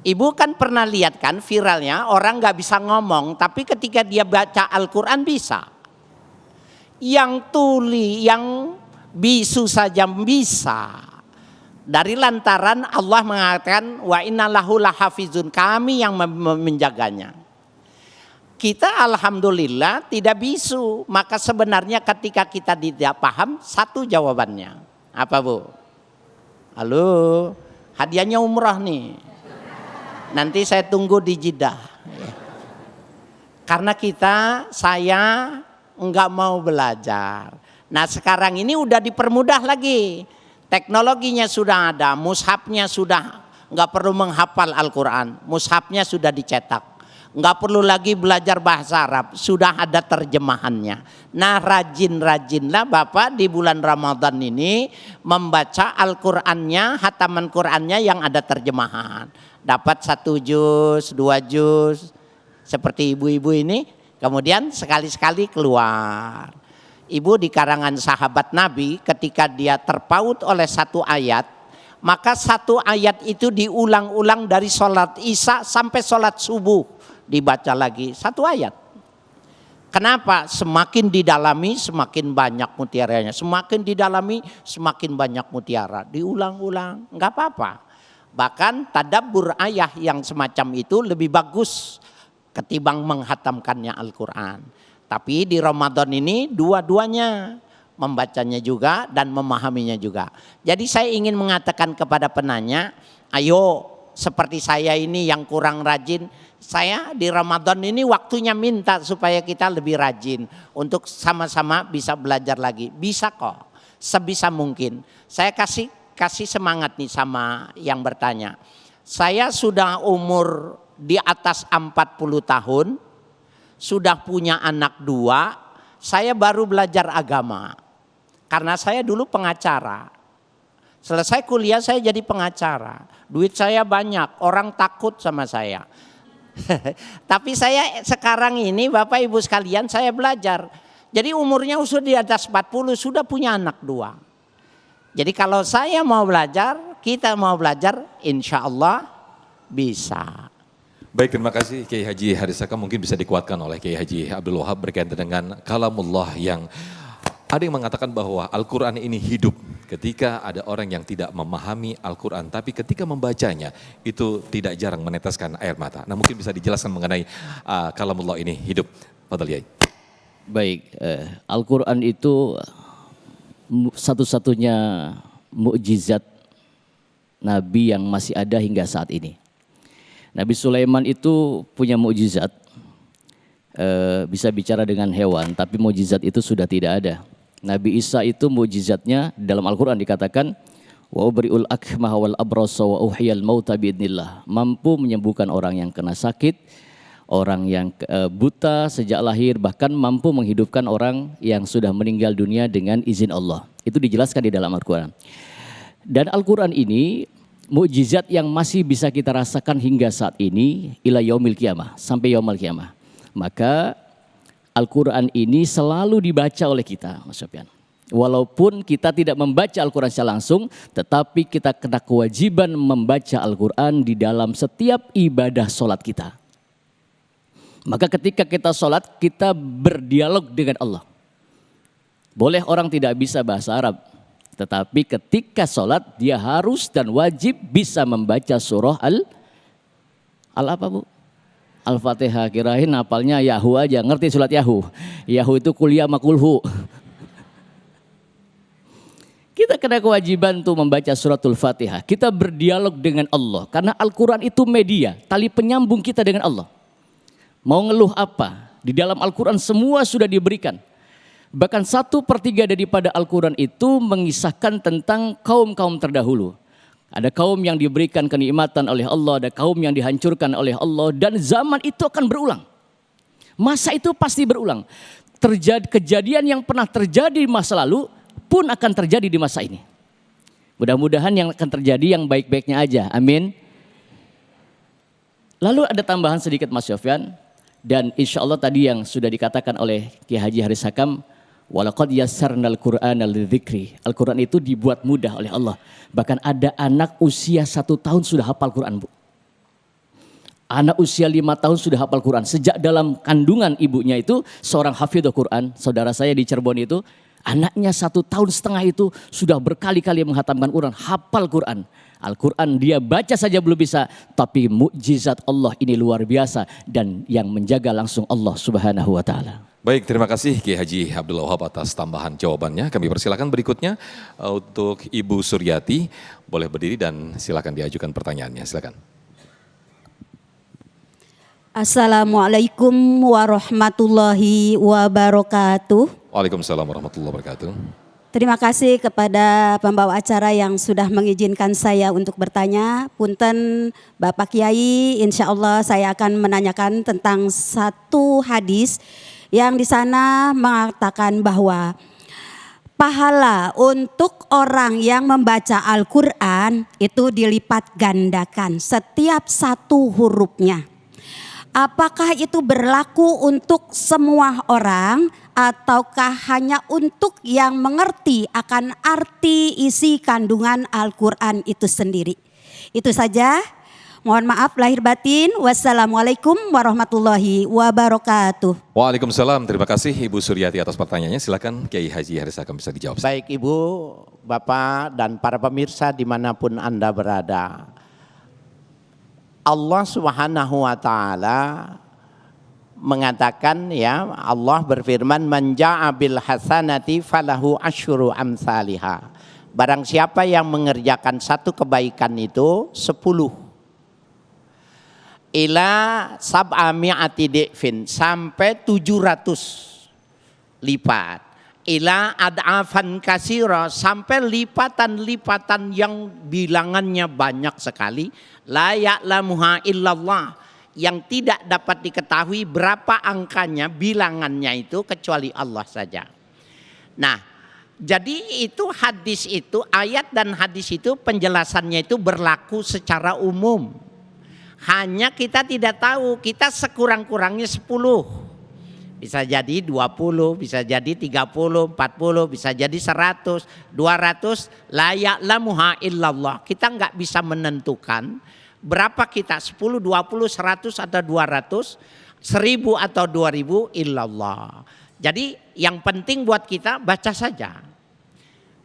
Ibu kan pernah lihat kan viralnya orang nggak bisa ngomong, tapi ketika dia baca Al-Qur'an bisa. Yang tuli, yang bisu saja bisa. Dari lantaran Allah mengatakan wa innalahu lahafizun, kami yang menjaganya. Kita alhamdulillah tidak bisu, maka sebenarnya ketika kita tidak paham satu jawabannya. Apa Bu? Halo, hadiahnya umrah nih. Nanti saya tunggu di Jeddah. Karena saya enggak mau belajar. Nah sekarang ini udah dipermudah lagi. Teknologinya sudah ada, mushafnya sudah enggak perlu menghafal Al-Quran. Mushafnya sudah dicetak. Enggak perlu lagi belajar bahasa Arab, sudah ada terjemahannya. Nah rajin-rajinlah Bapak di bulan Ramadan ini membaca Al-Qur'annya, hataman Qur'annya yang ada terjemahan. Dapat 1 juz, 2 juz, seperti ibu-ibu ini, kemudian sekali-sekali keluar. Ibu di karangan sahabat Nabi ketika dia terpaut oleh satu ayat, maka satu ayat itu diulang-ulang dari sholat isya sampai sholat subuh. Dibaca lagi satu ayat. Kenapa? Semakin didalami semakin banyak mutiaranya. Semakin didalami semakin banyak mutiara. Diulang-ulang, enggak apa-apa. Bahkan tadabbur ayat yang semacam itu lebih bagus ketimbang menghatamkannya Al-Quran. Tapi di Ramadan ini dua-duanya, membacanya juga dan memahaminya juga. Jadi saya ingin mengatakan kepada penanya, ayo seperti saya ini yang kurang rajin, saya di Ramadan ini waktunya minta supaya kita lebih rajin untuk sama-sama bisa belajar lagi. Bisa kok, sebisa mungkin. Saya kasih semangat nih sama yang bertanya. Saya sudah umur di atas 40 tahun, sudah punya anak 2, saya baru belajar agama. Karena saya dulu pengacara. Selesai kuliah saya jadi pengacara. Duit saya banyak, orang takut sama saya. Tapi saya sekarang ini Bapak Ibu sekalian saya belajar. Jadi umurnya sudah di atas 40, sudah punya anak 2. Jadi kalau saya mau belajar, kita mau belajar, insya Allah bisa. Baik, terima kasih Kiai Haji Harisaka. Mungkin bisa dikuatkan oleh Kiai Haji Abdul Wahab berkaitan dengan kalamullah yang ada yang mengatakan bahwa Al-Quran ini hidup ketika ada orang yang tidak memahami Al-Quran. Tapi ketika membacanya itu tidak jarang meneteskan air mata. Nah mungkin bisa dijelaskan mengenai kalamullah ini hidup. Fadhal Yai. Baik, Al-Quran itu satu-satunya mukjizat Nabi yang masih ada hingga saat ini. Nabi Sulaiman itu punya mukjizat, bisa bicara dengan hewan, tapi mukjizat itu sudah tidak ada. Nabi Isa itu mukjizatnya dalam Al-Quran dikatakan wa ubri'ul akmah wal abrasa wa uhyal mauta biidnillah, mampu menyembuhkan orang yang kena sakit, orang yang buta sejak lahir, bahkan mampu menghidupkan orang yang sudah meninggal dunia dengan izin Allah. Itu dijelaskan di dalam Al-Quran. Dan Al-Quran ini mukjizat yang masih bisa kita rasakan hingga saat ini ila yaumil qiyamah, sampai yaumil qiyamah. Maka Al-Quran ini selalu dibaca oleh kita, Mas Sofyan. Walaupun kita tidak membaca Al-Quran secara langsung, tetapi kita kena kewajiban membaca Al-Quran di dalam setiap ibadah sholat kita. Maka ketika kita sholat, kita berdialog dengan Allah. Boleh orang tidak bisa bahasa Arab, tetapi ketika sholat dia harus dan wajib bisa membaca surah apa Bu? Al-Fatihah. Kirain hafalnya Yahu aja, ngerti surat Yahu. Yahu itu kuliah makulhu. Kita kena kewajiban untuk membaca suratul Fatihah. Kita berdialog dengan Allah. Karena Al-Quran itu media, tali penyambung kita dengan Allah. Mau ngeluh apa? Di dalam Al-Quran semua sudah diberikan. Bahkan 1/3 daripada Al-Quran itu mengisahkan tentang kaum-kaum terdahulu. Ada kaum yang diberikan kenikmatan oleh Allah, ada kaum yang dihancurkan oleh Allah, dan zaman itu akan berulang. Masa itu pasti berulang. Kejadian yang pernah terjadi di masa lalu pun akan terjadi di masa ini. Mudah-mudahan yang akan terjadi yang baik-baiknya aja. Amin. Lalu ada tambahan sedikit Mas Sofyan, dan insya Allah tadi yang sudah dikatakan oleh Kiai Haji Haris Hakam, walaqad yassarnal Qur'ana lidzikri. Al-Quran itu dibuat mudah oleh Allah. Bahkan ada anak usia 1 tahun sudah hafal Quran, Bu. Anak usia 5 tahun sudah hafal Quran. Sejak dalam kandungan ibunya itu seorang hafidhul Quran. Saudara saya di Cirebon itu, anaknya 1,5 tahun itu sudah berkali-kali menghatamkan Quran, hafal Quran. Al-Quran dia baca saja belum bisa, tapi mukjizat Allah ini luar biasa, dan yang menjaga langsung Allah Subhanahu wa taala. Baik, terima kasih Kiai Haji Abdullah Wahab atas tambahan jawabannya. Kami persilakan berikutnya untuk Ibu Suryati, boleh berdiri dan silakan diajukan pertanyaannya. Silakan. Assalamualaikum warahmatullahi wabarakatuh. Waalaikumsalam warahmatullahi wabarakatuh. Terima kasih kepada pembawa acara yang sudah mengizinkan saya untuk bertanya. Punten Bapak Kiai, insya Allah saya akan menanyakan tentang satu hadis yang di sana mengatakan bahwa pahala untuk orang yang membaca Al-Quran itu dilipat gandakan setiap satu hurufnya. Apakah itu berlaku untuk semua orang ataukah hanya untuk yang mengerti akan arti isi kandungan Al-Quran itu sendiri? Itu saja. Mohon maaf lahir batin. Wassalamualaikum warahmatullahi wabarakatuh. Waalaikumsalam. Terima kasih Ibu Suryati atas pertanyaannya. Silakan Kiai Haji Haris Hakam bisa dijawab. Baik Ibu, Bapak dan para pemirsa dimanapun Anda berada. Allah Subhanahu wa taala mengatakan, ya, Allah berfirman, man jaa bil hasanati falahu asyru amsalihha. Barang siapa yang mengerjakan satu kebaikan itu 10 ila sab'a mi'ati di'fin, sampai 700 lipat. Ila ad'afan kasira, sampai lipatan-lipatan yang bilangannya banyak sekali. La ya'lamuha illallah, yang tidak dapat diketahui berapa angkanya, bilangannya itu kecuali Allah saja. Nah, jadi itu hadis itu, ayat dan hadis itu penjelasannya itu berlaku secara umum. Hanya kita tidak tahu, kita sekurang-kurangnya 10. Bisa jadi 20, bisa jadi 30, 40, bisa jadi 100, 200. La ya'lamuha illallah. Kita nggak bisa menentukan berapa kita, 10, 20, 100 atau 200, 1000 atau 2000 illallah. Jadi yang penting buat kita baca saja.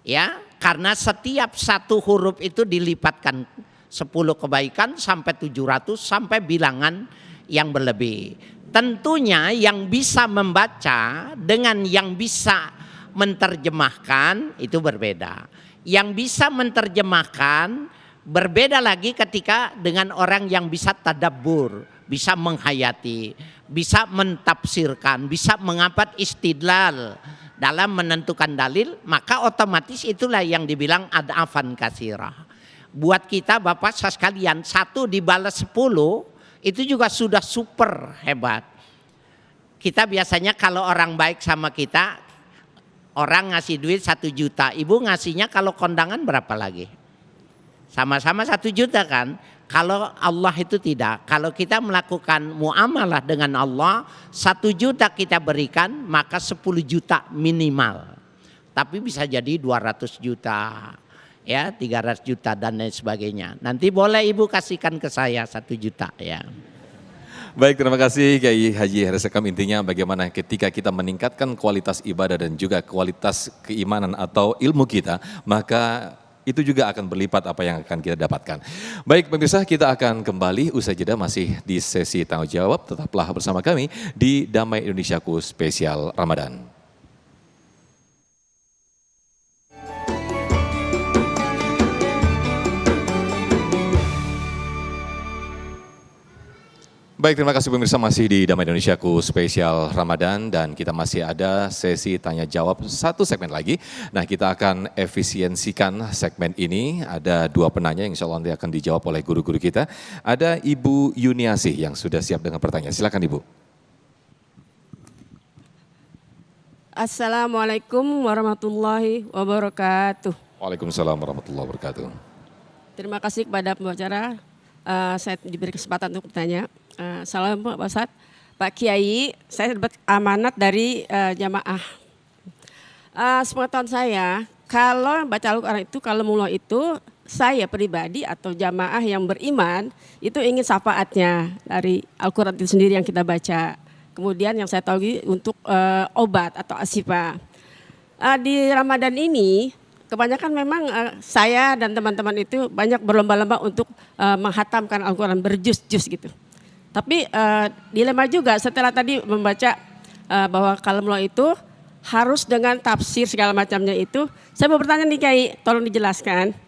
Ya, karena setiap satu huruf itu dilipatkan 10 kebaikan sampai 700 sampai bilangan yang berlebih. Tentunya yang bisa membaca dengan yang bisa menerjemahkan itu berbeda. Yang bisa menerjemahkan berbeda lagi ketika dengan orang yang bisa tadabbur, bisa menghayati, bisa mentafsirkan, bisa mengapat istidlal dalam menentukan dalil, maka otomatis itulah yang dibilang ad'afan katsirah. Buat kita Bapak sekalian, 1 dibalas 10 itu juga sudah super hebat. Kita biasanya kalau orang baik sama kita, orang ngasih duit 1 juta, ibu ngasihnya kalau kondangan berapa lagi? Sama-sama 1 juta kan? Kalau Allah itu tidak. Kalau kita melakukan muamalah dengan Allah, 1 juta kita berikan, maka 10 juta minimal. Tapi bisa jadi 200 juta. Ya, 300 juta dan lain sebagainya. Nanti boleh ibu kasihkan ke saya 1 juta ya. Baik, terima kasih Kiai Haji Haris Hakam. Intinya bagaimana ketika kita meningkatkan kualitas ibadah dan juga kualitas keimanan atau ilmu kita, maka itu juga akan berlipat apa yang akan kita dapatkan. Baik pemirsa, kita akan kembali usai jeda, masih di sesi tanggung jawab. Tetaplah bersama kami di Damai Indonesiaku Spesial Ramadan. Baik, terima kasih pemirsa, masih di Damai Indonesiaku spesial Ramadan dan kita masih ada sesi tanya jawab satu segmen lagi. Nah, kita akan efisiensikan segmen ini. Ada 2 penanya yang insya Allah nanti akan dijawab oleh guru-guru kita. Ada Ibu Yuniasih yang sudah siap dengan pertanyaan. Silakan Ibu. Assalamualaikum warahmatullahi wabarakatuh. Waalaikumsalam warahmatullahi wabarakatuh. Terima kasih kepada pembicara. Saya diberi kesempatan untuk bertanya. Assalamualaikum Pak Ustadz. Pak Kiai, saya dapat amanat dari jamaah. Sepengetahuan saya, kalau baca Al-Quran itu, kalau mulai itu, saya pribadi atau jamaah yang beriman, itu ingin syafaatnya dari Al-Quran itu sendiri yang kita baca. Kemudian yang saya tahu untuk obat atau asifa. Di Ramadan ini, kebanyakan memang saya dan teman-teman itu banyak berlomba-lomba untuk menghatamkan Al-Quran berjus-jus gitu. Tapi dilema juga setelah tadi membaca bahwa kalamullah itu harus dengan tafsir segala macamnya itu. Saya mau bertanya nih Kiai, tolong dijelaskan.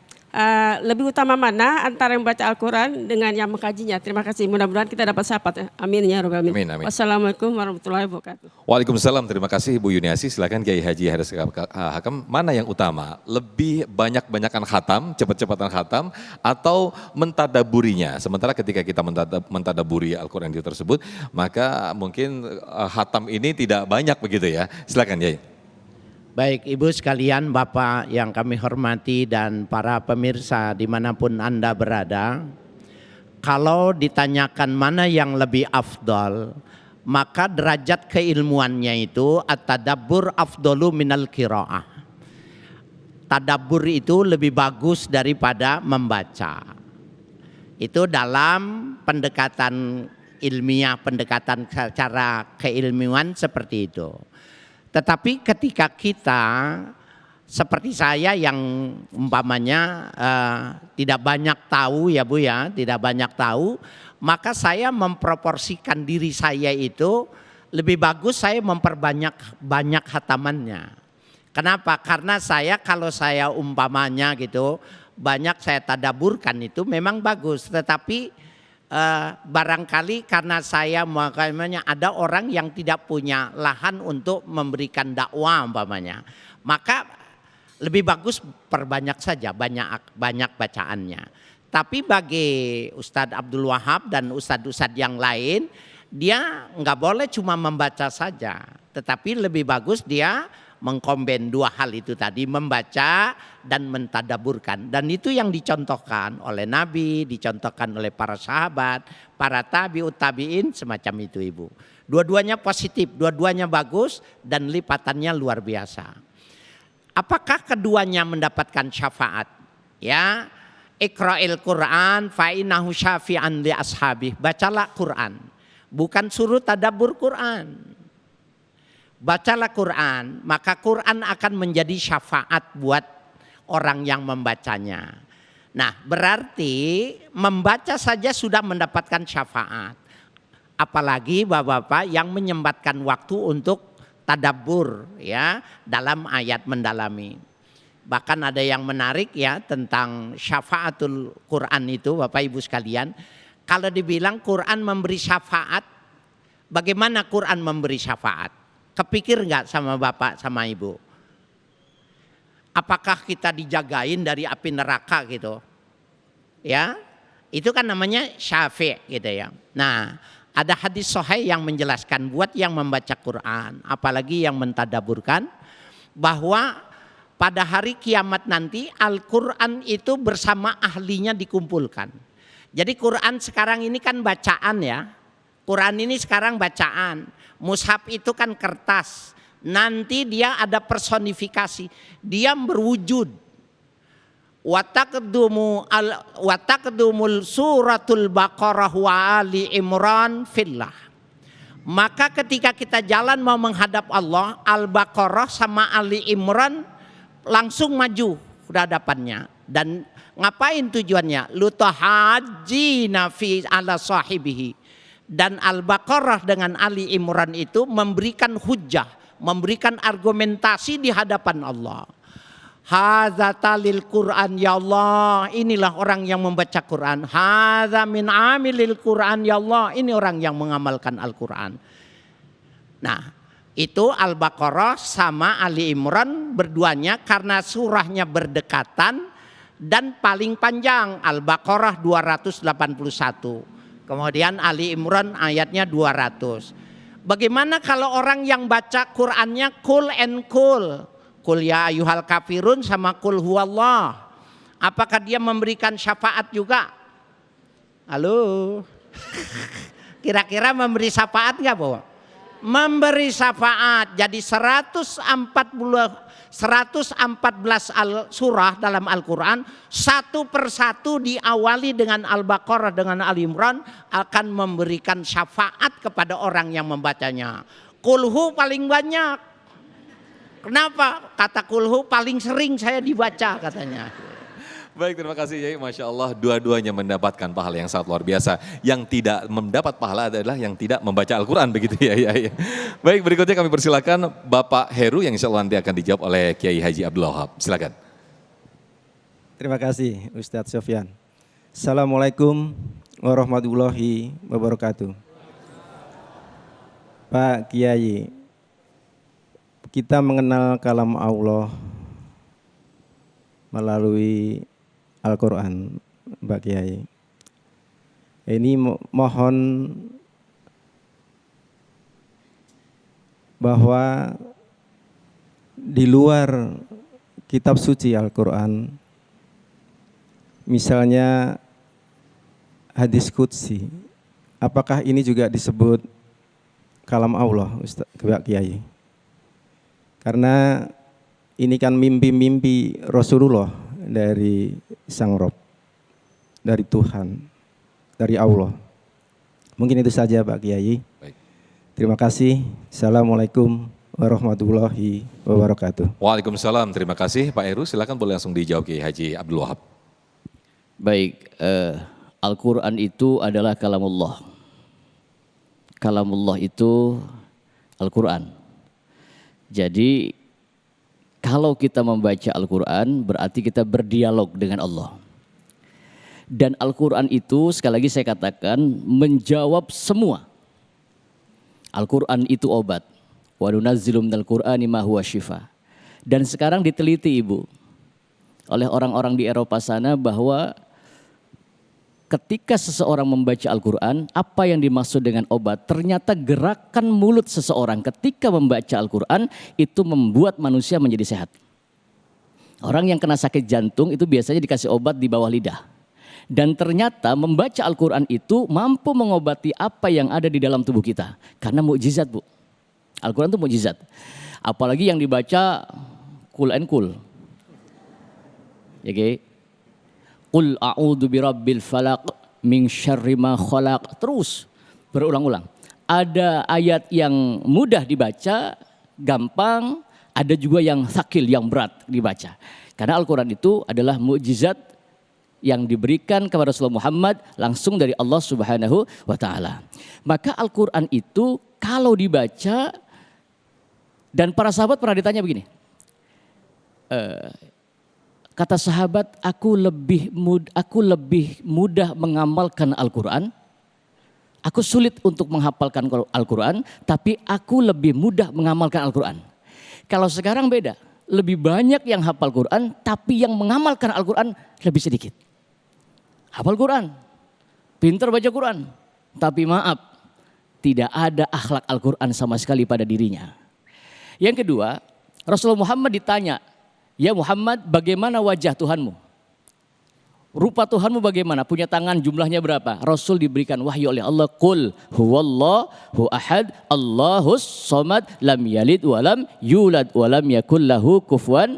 Lebih utama mana antara yang membaca Al-Quran dengan yang mengkajinya? Terima kasih, mudah-mudahan kita dapat syafaat. Amin ya rabbal alamin. Amin, amin. Wassalamualaikum warahmatullahi wabarakatuh. Waalaikumsalam, terima kasih Ibu Yuniasi. Silakan Kiai Haji Haris Hakam, mana yang utama? Lebih banyak-banyakan khatam, cepat-cepatan khatam, atau mentadaburinya? Sementara ketika kita mentadaburi Al-Quran itu tersebut, maka mungkin khatam ini tidak banyak begitu ya. Silakan Kiai. Baik Ibu sekalian, Bapak yang kami hormati dan para pemirsa dimanapun Anda berada. Kalau ditanyakan mana yang lebih afdal, maka derajat keilmuannya itu at-tadabbur afdalu minal qiraah. Tadabbur itu lebih bagus daripada membaca. Itu dalam pendekatan ilmiah, pendekatan secara keilmuan seperti itu. Tetapi ketika kita seperti saya yang umpamanya tidak banyak tahu ya Bu ya, tidak banyak tahu, maka saya memproporsikan diri saya itu lebih bagus saya memperbanyak hatamannya. Kenapa? Karena saya kalau saya umpamanya gitu banyak saya tadaburkan itu memang bagus, tetapi barangkali karena saya makanya ada orang yang tidak punya lahan untuk memberikan dakwah umpamanya, maka lebih bagus perbanyak saja banyak bacaannya. Tapi bagi Ustadz Abdul Wahab dan ustadz-ustadz yang lain, dia nggak boleh cuma membaca saja, tetapi lebih bagus dia mengkombin 2 hal itu tadi, membaca dan mentadaburkan. Dan itu yang dicontohkan oleh Nabi, dicontohkan oleh para sahabat, para tabi'ut tabi'in, semacam itu Ibu. Dua-duanya positif, dua-duanya bagus dan lipatannya luar biasa. Apakah keduanya mendapatkan syafaat? Ya, Iqra'il Qur'an fa'innahu syafi'an li ashabih. Bacalah Quran, bukan suruh tadabbur Quran. Bacalah Quran, maka Quran akan menjadi syafaat buat orang yang membacanya. Nah, berarti membaca saja sudah mendapatkan syafaat. Apalagi Bapak-bapak yang menyempatkan waktu untuk tadabbur ya dalam ayat mendalami. Bahkan ada yang menarik ya tentang syafaatul Quran itu Bapak Ibu sekalian. Kalau dibilang Quran memberi syafaat, bagaimana Quran memberi syafaat? Kepikir nggak sama Bapak sama Ibu? Apakah kita dijagain dari api neraka gitu? Ya, itu kan namanya syafi' gitu ya. Nah, ada hadis sahih yang menjelaskan buat yang membaca Quran, apalagi yang mentadaburkan, bahwa pada hari kiamat nanti Al-Quran itu bersama ahlinya dikumpulkan. Jadi Quran sekarang ini kan bacaan ya. Quran ini sekarang bacaan. Mushaf itu kan kertas. Nanti dia ada personifikasi. Dia berwujud. Watakdumul suratul Baqarah wa Ali Imran fillah. Maka ketika kita jalan mau menghadap Allah, Al-Baqarah sama Ali Imran langsung maju ke hadapannya. Dan ngapain tujuannya? Lutahajjina fi ala sahibihi. Dan Al-Baqarah dengan Ali Imran itu memberikan hujjah, memberikan argumentasi di hadapan Allah. Hadza talil Quran ya Allah, inilah orang yang membaca Quran. Hadza min amilil Quran ya Allah, ini orang yang mengamalkan Al-Quran. Nah, itu Al-Baqarah sama Ali Imran berduanya karena surahnya berdekatan dan paling panjang. Al-Baqarah 281. Kemudian Ali Imran ayatnya 200. Bagaimana kalau orang yang baca Qur'annya kul and kul? Kul ya ayyuhal kafirun sama kul huwallah. Apakah dia memberikan syafaat juga? Halo? Kira-kira memberi syafaat enggak, Bu? Memberi syafaat. Jadi 114 surah dalam Al-Quran, satu persatu diawali dengan Al-Baqarah dengan Ali Imran akan memberikan syafaat kepada orang yang membacanya. Kulhu paling banyak. Kenapa? Kata kulhu paling sering saya dibaca katanya. Baik, terima kasih Yai. Masya Allah, dua-duanya mendapatkan pahala yang sangat luar biasa. Yang tidak mendapat pahala adalah yang tidak membaca Al-Quran, begitu ya. Baik, berikutnya kami persilakan Bapak Heru yang insya Allah nanti akan dijawab oleh Kiai Haji Abdul Wahab. Silakan. Terima kasih Ustadz Sofyan. Assalamualaikum warahmatullahi wabarakatuh. Pak Kiai, kita mengenal kalam Allah melalui Al-Quran, Mbak Kiai. Ini mohon bahwa di luar kitab suci Al-Quran, misalnya hadis qudsi, apakah ini juga disebut kalam Allah, Ustaz, Mbak Kiai? Karena ini kan mimpi-mimpi Rasulullah dari Sang Rob, dari Tuhan, dari Allah. Mungkin itu saja Pak Kiai. Baik. Terima kasih. Assalamualaikum warahmatullahi wabarakatuh. Waalaikumsalam, terima kasih Pak Heru. Silakan boleh langsung dijawab Kiai Haji Abdul Wahab. Baik, Al-Quran itu adalah kalamullah. Kalamullah itu Al-Quran. Jadi kalau kita membaca Al-Quran berarti kita berdialog dengan Allah. Dan Al-Quran itu sekali lagi saya katakan menjawab semua. Al-Quran itu obat. Wa nunazzilu minal Qur'ani ma huwa syifa. Dan sekarang diteliti Ibu oleh orang-orang di Eropa sana bahwa ketika seseorang membaca Al-Quran, apa yang dimaksud dengan obat? Ternyata gerakan mulut seseorang ketika membaca Al-Quran itu membuat manusia menjadi sehat. Orang yang kena sakit jantung itu biasanya dikasih obat di bawah lidah. Dan ternyata membaca Al-Quran itu mampu mengobati apa yang ada di dalam tubuh kita. Karena mukjizat, Bu. Al-Quran itu mukjizat. Apalagi yang dibaca kul and kul. Ya, okay? Qul a'udzu birabbil falaq min syarri ma khalaq. Terus berulang-ulang. Ada ayat yang mudah dibaca, gampang, ada juga yang sakil, yang berat dibaca. Karena Al-Quran itu adalah mukjizat yang diberikan kepada Rasulullah Muhammad langsung dari Allah Subhanahu wa taala. Maka Al-Quran itu kalau dibaca, dan para sahabat pernah ditanya begini. Kata sahabat, aku lebih mudah mengamalkan Al-Quran. Aku sulit untuk menghafalkan Al-Quran, tapi aku lebih mudah mengamalkan Al-Quran. Kalau sekarang beda, lebih banyak yang hafal Quran, tapi yang mengamalkan Al-Quran lebih sedikit. Hafal Quran, pintar baca Quran, tapi maaf, tidak ada akhlak Al-Quran sama sekali pada dirinya. Yang kedua, Rasulullah Muhammad ditanya, ya Muhammad, bagaimana wajah Tuhanmu? Rupa Tuhanmu bagaimana? Punya tangan jumlahnya berapa? Rasul diberikan wahyu oleh Allah. Qul huwallahu ahad, Allahus somad, lam yalid walam yulad walam yakul lahu kufuwan.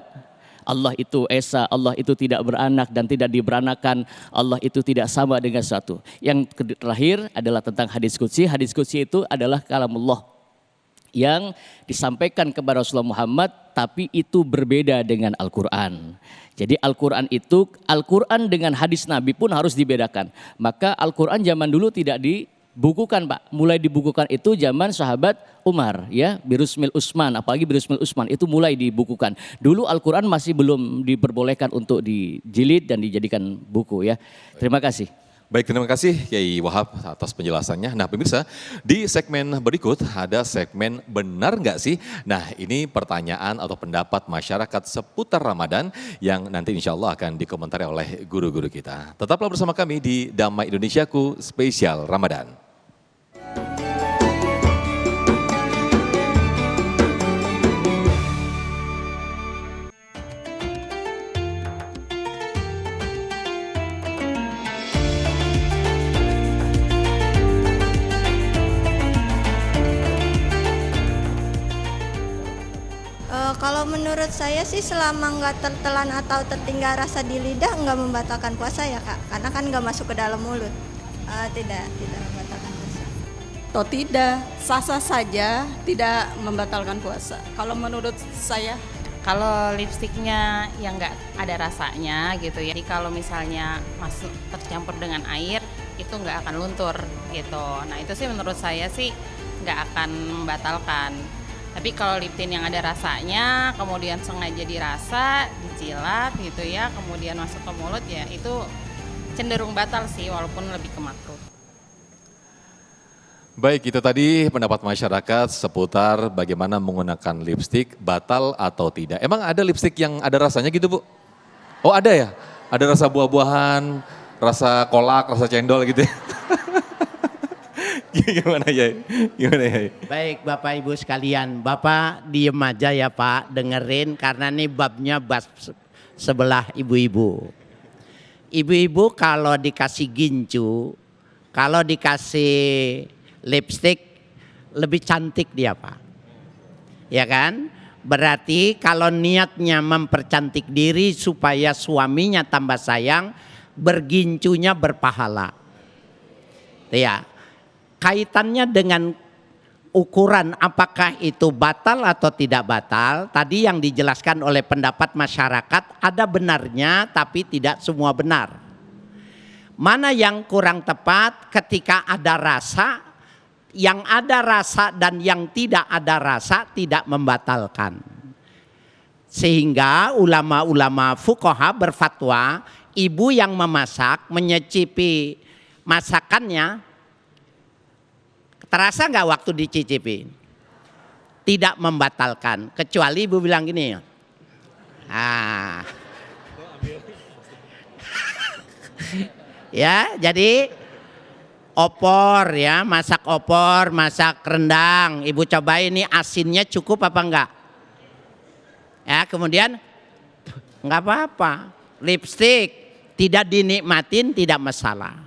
Allah itu esa, Allah itu tidak beranak dan tidak diberanakan. Allah itu tidak sama dengan satu. Yang terakhir adalah tentang hadis qudsi. Hadis qudsi itu adalah kalamullah yang disampaikan kepada Rasulullah Muhammad, tapi itu berbeda dengan Al-Quran. Jadi Al-Quran itu, Al-Quran dengan hadis Nabi pun harus dibedakan. Maka Al-Quran zaman dulu tidak dibukukan Pak, mulai dibukukan itu zaman sahabat Umar ya, Birusmil Utsman, apalagi Birusmil Utsman itu mulai dibukukan. Dulu Al-Quran masih belum diperbolehkan untuk dijilid dan dijadikan buku ya. Terima kasih. Baik, terima kasih Kiai Wahab atas penjelasannya. Nah pemirsa, di segmen berikut ada segmen benar nggak sih? Nah ini pertanyaan atau pendapat masyarakat seputar Ramadan yang nanti insya Allah akan dikomentari oleh guru-guru kita. Tetaplah bersama kami di Damai Indonesiaku Spesial Ramadan. Kalau menurut saya sih selama nggak tertelan atau tertinggal rasa di lidah nggak membatalkan puasa ya Kak, karena kan nggak masuk ke dalam mulut. Tidak membatalkan puasa. Atau tidak, sah-sah saja tidak membatalkan puasa. Kalau menurut saya, kalau lipstiknya yang nggak ada rasanya gitu ya, jadi kalau misalnya masuk tercampur dengan air itu nggak akan luntur gitu. Nah itu sih menurut saya sih nggak akan membatalkan. Tapi kalau lip tint yang ada rasanya, kemudian sengaja dirasa, dicilat gitu ya, kemudian masuk ke mulut ya itu cenderung batal sih walaupun lebih ke makruh. Baik, itu tadi pendapat masyarakat seputar bagaimana menggunakan lipstik, batal atau tidak. Emang ada lipstik yang ada rasanya gitu Bu? Oh ada ya? Ada rasa buah-buahan, rasa kolak, rasa cendol gitu ya? Gimana ya? Baik Bapak Ibu sekalian, Bapak diem aja ya Pak, dengerin karena ini babnya bab sebelah ibu-ibu. Ibu-ibu kalau dikasih gincu, kalau dikasih lipstick lebih cantik dia Pak. Ya kan? Berarti kalau niatnya mempercantik diri supaya suaminya tambah sayang, bergincunya berpahala. Ya. Kaitannya dengan ukuran apakah itu batal atau tidak batal, tadi yang dijelaskan oleh pendapat masyarakat ada benarnya tapi tidak semua benar. Mana yang kurang tepat ketika ada rasa, yang ada rasa dan yang tidak ada rasa tidak membatalkan. Sehingga ulama-ulama fuqaha berfatwa, ibu yang memasak menyicipi masakannya, terasa nggak waktu dicicipi? Tidak membatalkan, kecuali ibu bilang gini. Ya, jadi opor ya, masak opor, masak rendang. Ibu cobain ini asinnya cukup apa enggak? Ya, kemudian nggak apa-apa. Lipstik tidak dinikmatin tidak masalah.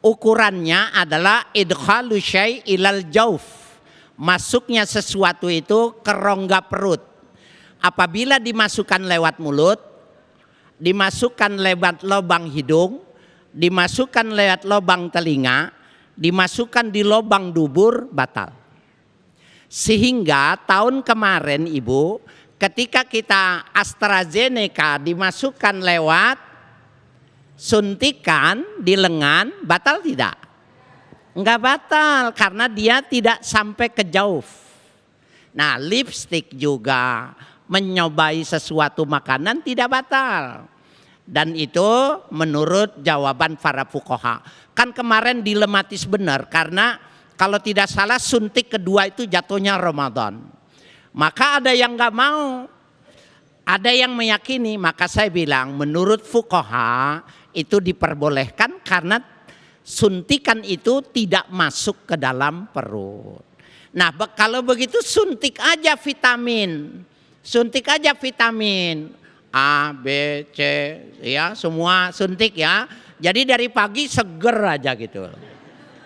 Ukurannya adalah idkhalu syai' ilal jauf. Masuknya sesuatu itu ke rongga perut. Apabila dimasukkan lewat mulut, dimasukkan lewat lubang hidung, dimasukkan lewat lubang telinga, dimasukkan di lubang dubur, batal. Sehingga tahun kemarin Ibu, ketika kita AstraZeneca dimasukkan lewat suntikan di lengan, batal tidak? Enggak batal karena dia tidak sampai ke jauf. Nah lipstik juga menyobai sesuatu makanan tidak batal. Dan itu menurut jawaban para fuqaha. Kan kemarin dilematis benar karena kalau tidak salah suntik kedua itu jatuhnya Ramadan. Maka ada yang enggak mau, ada yang meyakini. Maka saya bilang menurut fuqaha itu diperbolehkan karena suntikan itu tidak masuk ke dalam perut. Nah kalau begitu suntik aja vitamin. Suntik aja vitamin A, B, C ya semua suntik ya. Jadi dari pagi seger aja gitu.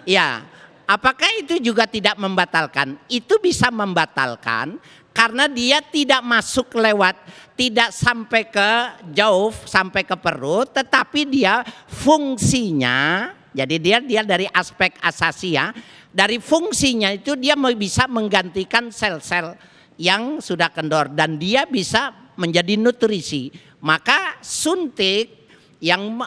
Ya, apakah itu juga tidak membatalkan? Itu bisa membatalkan karena dia tidak masuk lewat, tidak sampai ke jauf, sampai ke perut, tetapi dia fungsinya, jadi dia dari aspek asasi ya, dari fungsinya itu dia bisa menggantikan sel-sel yang sudah kendor dan dia bisa menjadi nutrisi. Maka suntik yang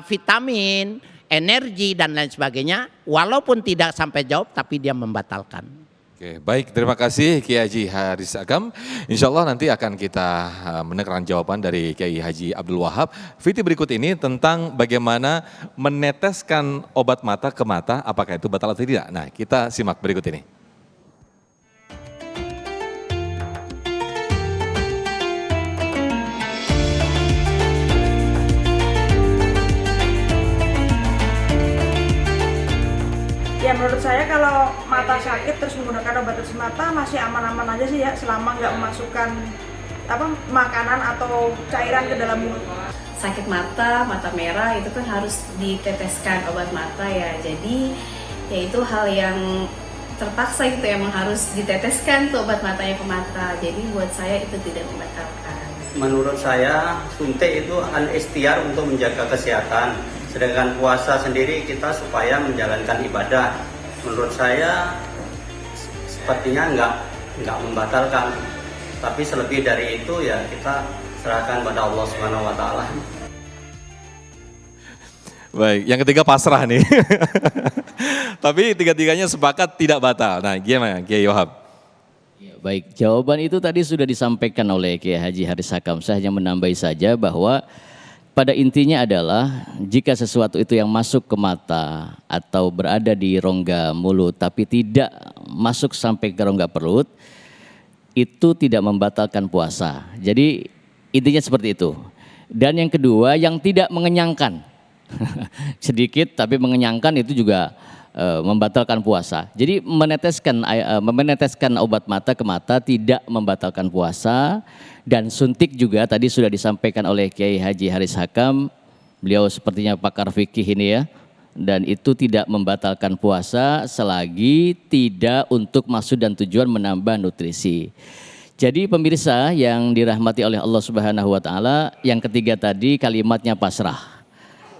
vitamin energi dan lain sebagainya, walaupun tidak sampai jawab tapi dia membatalkan. Oke, baik, terima kasih Kiai Haji Haris Agam. Insya Allah nanti akan kita mendengarkan jawaban dari Kiai Haji Abdul Wahab. Video berikut ini tentang bagaimana meneteskan obat mata ke mata, apakah itu batal atau tidak. Nah, kita simak berikut ini. Ya menurut saya kalau mata sakit terus menggunakan obat tetes mata masih aman-aman aja sih ya, selama nggak memasukkan makanan atau cairan ke dalam mulut. Sakit mata, mata merah itu kan harus diteteskan obat mata ya. Jadi ya itu hal yang terpaksa gitu, emang harus diteteskan tuh obat matanya ke mata. Jadi buat saya itu tidak membatalkan. Menurut saya suntik itu ikhtiar untuk menjaga kesehatan. Sedangkan puasa sendiri kita supaya menjalankan ibadah. Menurut saya sepertinya nggak membatalkan. Tapi selebih dari itu ya kita serahkan pada Allah Subhanahu Wa Taala. Baik, yang ketiga pasrah nih. Tapi tiga-tiganya sepakat tidak batal. Nah, gimana Kiai Wahab? Ya, baik, jawaban itu tadi sudah disampaikan oleh Kiai Haji Haris Hakam. Saya hanya menambahi saja bahwa pada intinya adalah jika sesuatu itu yang masuk ke mata atau berada di rongga mulut tapi tidak masuk sampai ke rongga perut, itu tidak membatalkan puasa. Jadi intinya seperti itu. Dan yang kedua, yang tidak mengenyangkan. Sedikit tapi mengenyangkan itu juga membatalkan puasa. Jadi meneteskan obat mata ke mata tidak membatalkan puasa. Dan suntik juga tadi sudah disampaikan oleh Kiai Haji Haris Hakam. Beliau sepertinya pakar fikih ini ya. Dan itu tidak membatalkan puasa selagi tidak untuk maksud dan tujuan menambah nutrisi. Jadi pemirsa yang dirahmati oleh Allah Subhanahu Wa Taala, yang ketiga tadi kalimatnya pasrah.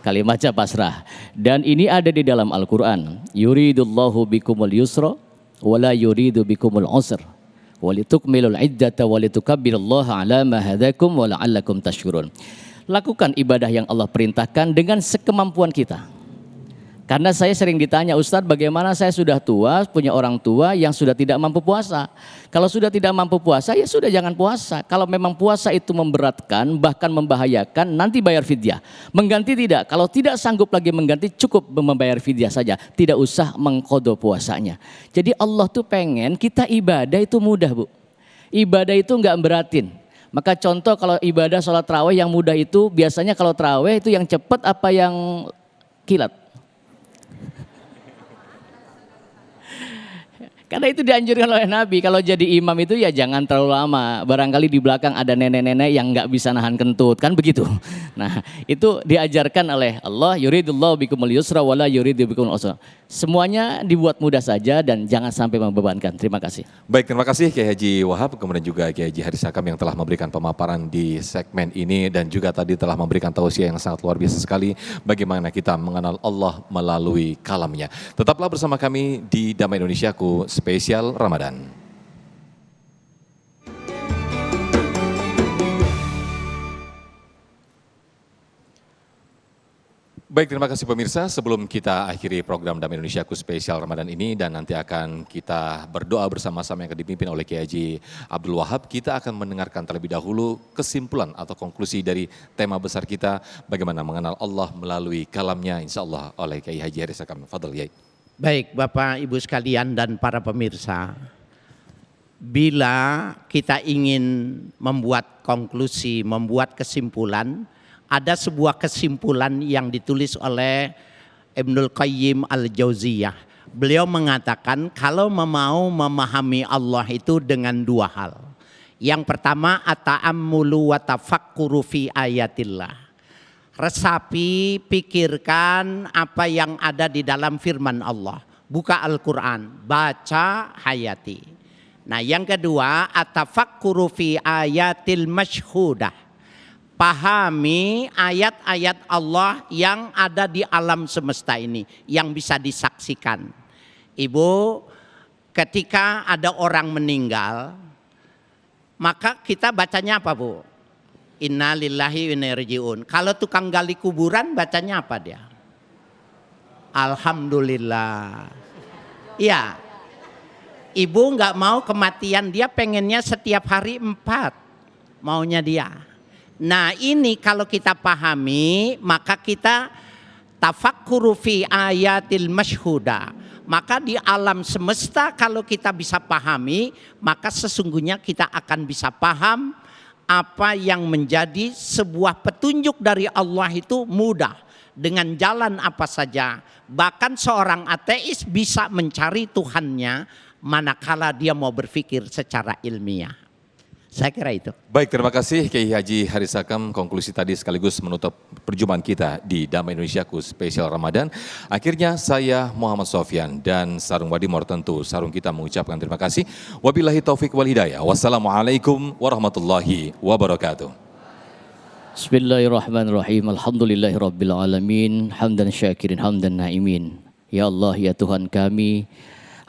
Kalimatnya pasrah. Dan ini ada di dalam Al-Quran. Yuridullahu bikumul yusra wala yuridu bikumul usra. Walitukmilul iddata walitukabbirullaha ala ma hadakum wa la'allakum tashkurun. Lakukan ibadah yang Allah perintahkan dengan sekemampuan kita. Karena saya sering ditanya, Ustadz bagaimana saya sudah tua, punya orang tua yang sudah tidak mampu puasa. Kalau sudah tidak mampu puasa, ya sudah jangan puasa. Kalau memang puasa itu memberatkan, bahkan membahayakan, nanti bayar fidyah. Mengganti tidak, kalau tidak sanggup lagi mengganti, cukup membayar fidyah saja. Tidak usah mengqadha puasanya. Jadi Allah tuh pengen kita ibadah itu mudah Bu. Ibadah itu enggak beratin. Maka contoh kalau ibadah sholat tarawih yang mudah itu, biasanya kalau tarawih itu yang cepat apa yang kilat? Karena itu dianjurkan oleh Nabi, kalau jadi imam itu ya jangan terlalu lama. Barangkali di belakang ada nenek-nenek yang nggak bisa nahan kentut, kan begitu. Nah itu diajarkan oleh Allah, yuridullahu bikumul yusra wala yuridu bikumul usra. Semuanya dibuat mudah saja dan jangan sampai membebankan. Terima kasih. Baik, terima kasih Kiai Haji Wahab, kemudian juga Kiai Haji Haris Hakam yang telah memberikan pemaparan di segmen ini dan juga tadi telah memberikan tausiah yang sangat luar biasa sekali bagaimana kita mengenal Allah melalui kalamnya. Tetaplah bersama kami di Damai Indonesiaku spesial Ramadan. Baik, terima kasih pemirsa. Sebelum kita akhiri program Damai Indonesiaku spesial Ramadan ini dan nanti akan kita berdoa bersama-sama yang akan dipimpin oleh Kiai Haji Abdul Wahab, kita akan mendengarkan terlebih dahulu kesimpulan atau konklusi dari tema besar kita, bagaimana mengenal Allah melalui kalamnya, insya Allah oleh Kiai Haji Haris Hakam. Fadhal Kiai. Baik Bapak Ibu sekalian dan para pemirsa, bila kita ingin membuat konklusi, membuat kesimpulan, ada sebuah kesimpulan yang ditulis oleh Ibnul Qayyim Al-Jauziyah. Beliau mengatakan kalau mau memahami Allah itu dengan dua hal. Yang pertama at-ta'ammulu wa tafakkuru fi ayatillah. Resapi, pikirkan apa yang ada di dalam firman Allah. Buka Al-Quran, baca, hayati. Nah yang kedua at-tafakkuru fi ayatil masyhudah. Pahami ayat-ayat Allah yang ada di alam semesta ini, yang bisa disaksikan. Ibu, ketika ada orang meninggal, maka kita bacanya apa Bu? Inna lillahi wa inna ilaihi raji'un. Kalau tukang gali kuburan bacanya apa dia? Alhamdulillah. Iya. Ibu nggak mau kematian, dia pengennya setiap hari 4 maunya dia. Nah ini kalau kita pahami, maka kita tafakkuru fi ayatil masyhuda. Maka di alam semesta kalau kita bisa pahami, maka sesungguhnya kita akan bisa paham apa yang menjadi sebuah petunjuk dari Allah itu mudah. Dengan jalan apa saja. Bahkan seorang ateis bisa mencari Tuhannya manakala dia mau berpikir secara ilmiah. Saya kira itu. Baik, terima kasih Kiai Haji Harisakam. Konklusi tadi sekaligus menutup perjumpaan kita di Damai Indonesiaku spesial Ramadan. Akhirnya saya Muhammad Sofyan dan Sarung Wadimor tentu sarung kita mengucapkan terima kasih. Wabillahi taufik wal hidayah. Wassalamualaikum warahmatullahi wabarakatuh. Bismillahirrahmanirrahim. Alhamdulillahirabbil alamin. Hamdan syakirin, hamdan naimin. Ya Allah, ya Tuhan kami,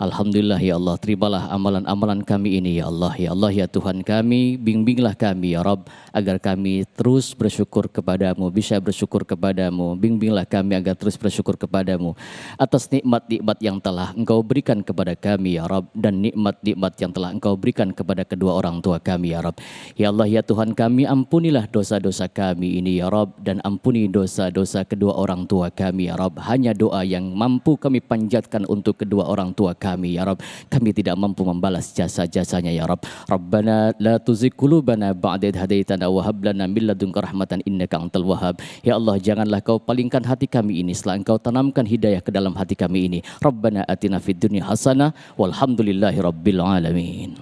alhamdulillah ya Allah, terimalah amalan-amalan kami ini ya Allah. Ya Allah ya Tuhan kami, bimbinglah kami ya Rabb, agar kami terus bersyukur kepadamu, bisa bersyukur kepadamu. Bimbinglah kami agar terus bersyukur kepadamu atas nikmat-nikmat yang telah Engkau berikan kepada kami ya Rabb, dan nikmat-nikmat yang telah Engkau berikan kepada kedua orang tua kami ya Rabb. Ya Allah ya Tuhan kami, ampunilah dosa-dosa kami ini ya Rabb, dan ampuni dosa-dosa kedua orang tua kami ya Rabb. Hanya doa yang mampu kami panjatkan untuk kedua orang tua kami ya Rabb. Kami tidak mampu membalas jasa-jasanya ya Rabb. Rabbana la tuzigh qulubana ba'da idh hadaitana wa hab lana min ladunka rahmatan innaka antal wahhab. Ya Allah, janganlah Kau palingkan hati kami ini setelah Engkau tanamkan hidayah ke dalam hati kami ini. Rabbana atina fid dunya hasanah walhamdulillahi rabbil alamin.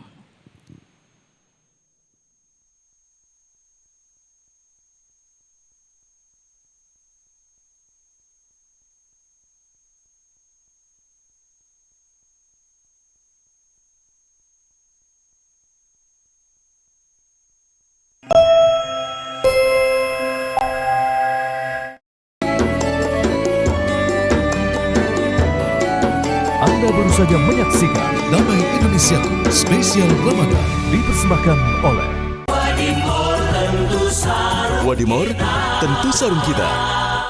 Anda baru saja menyaksikan Damai Indonesiaku spesial Ramadan dipersembahkan oleh Wadimor tentu sarung kita.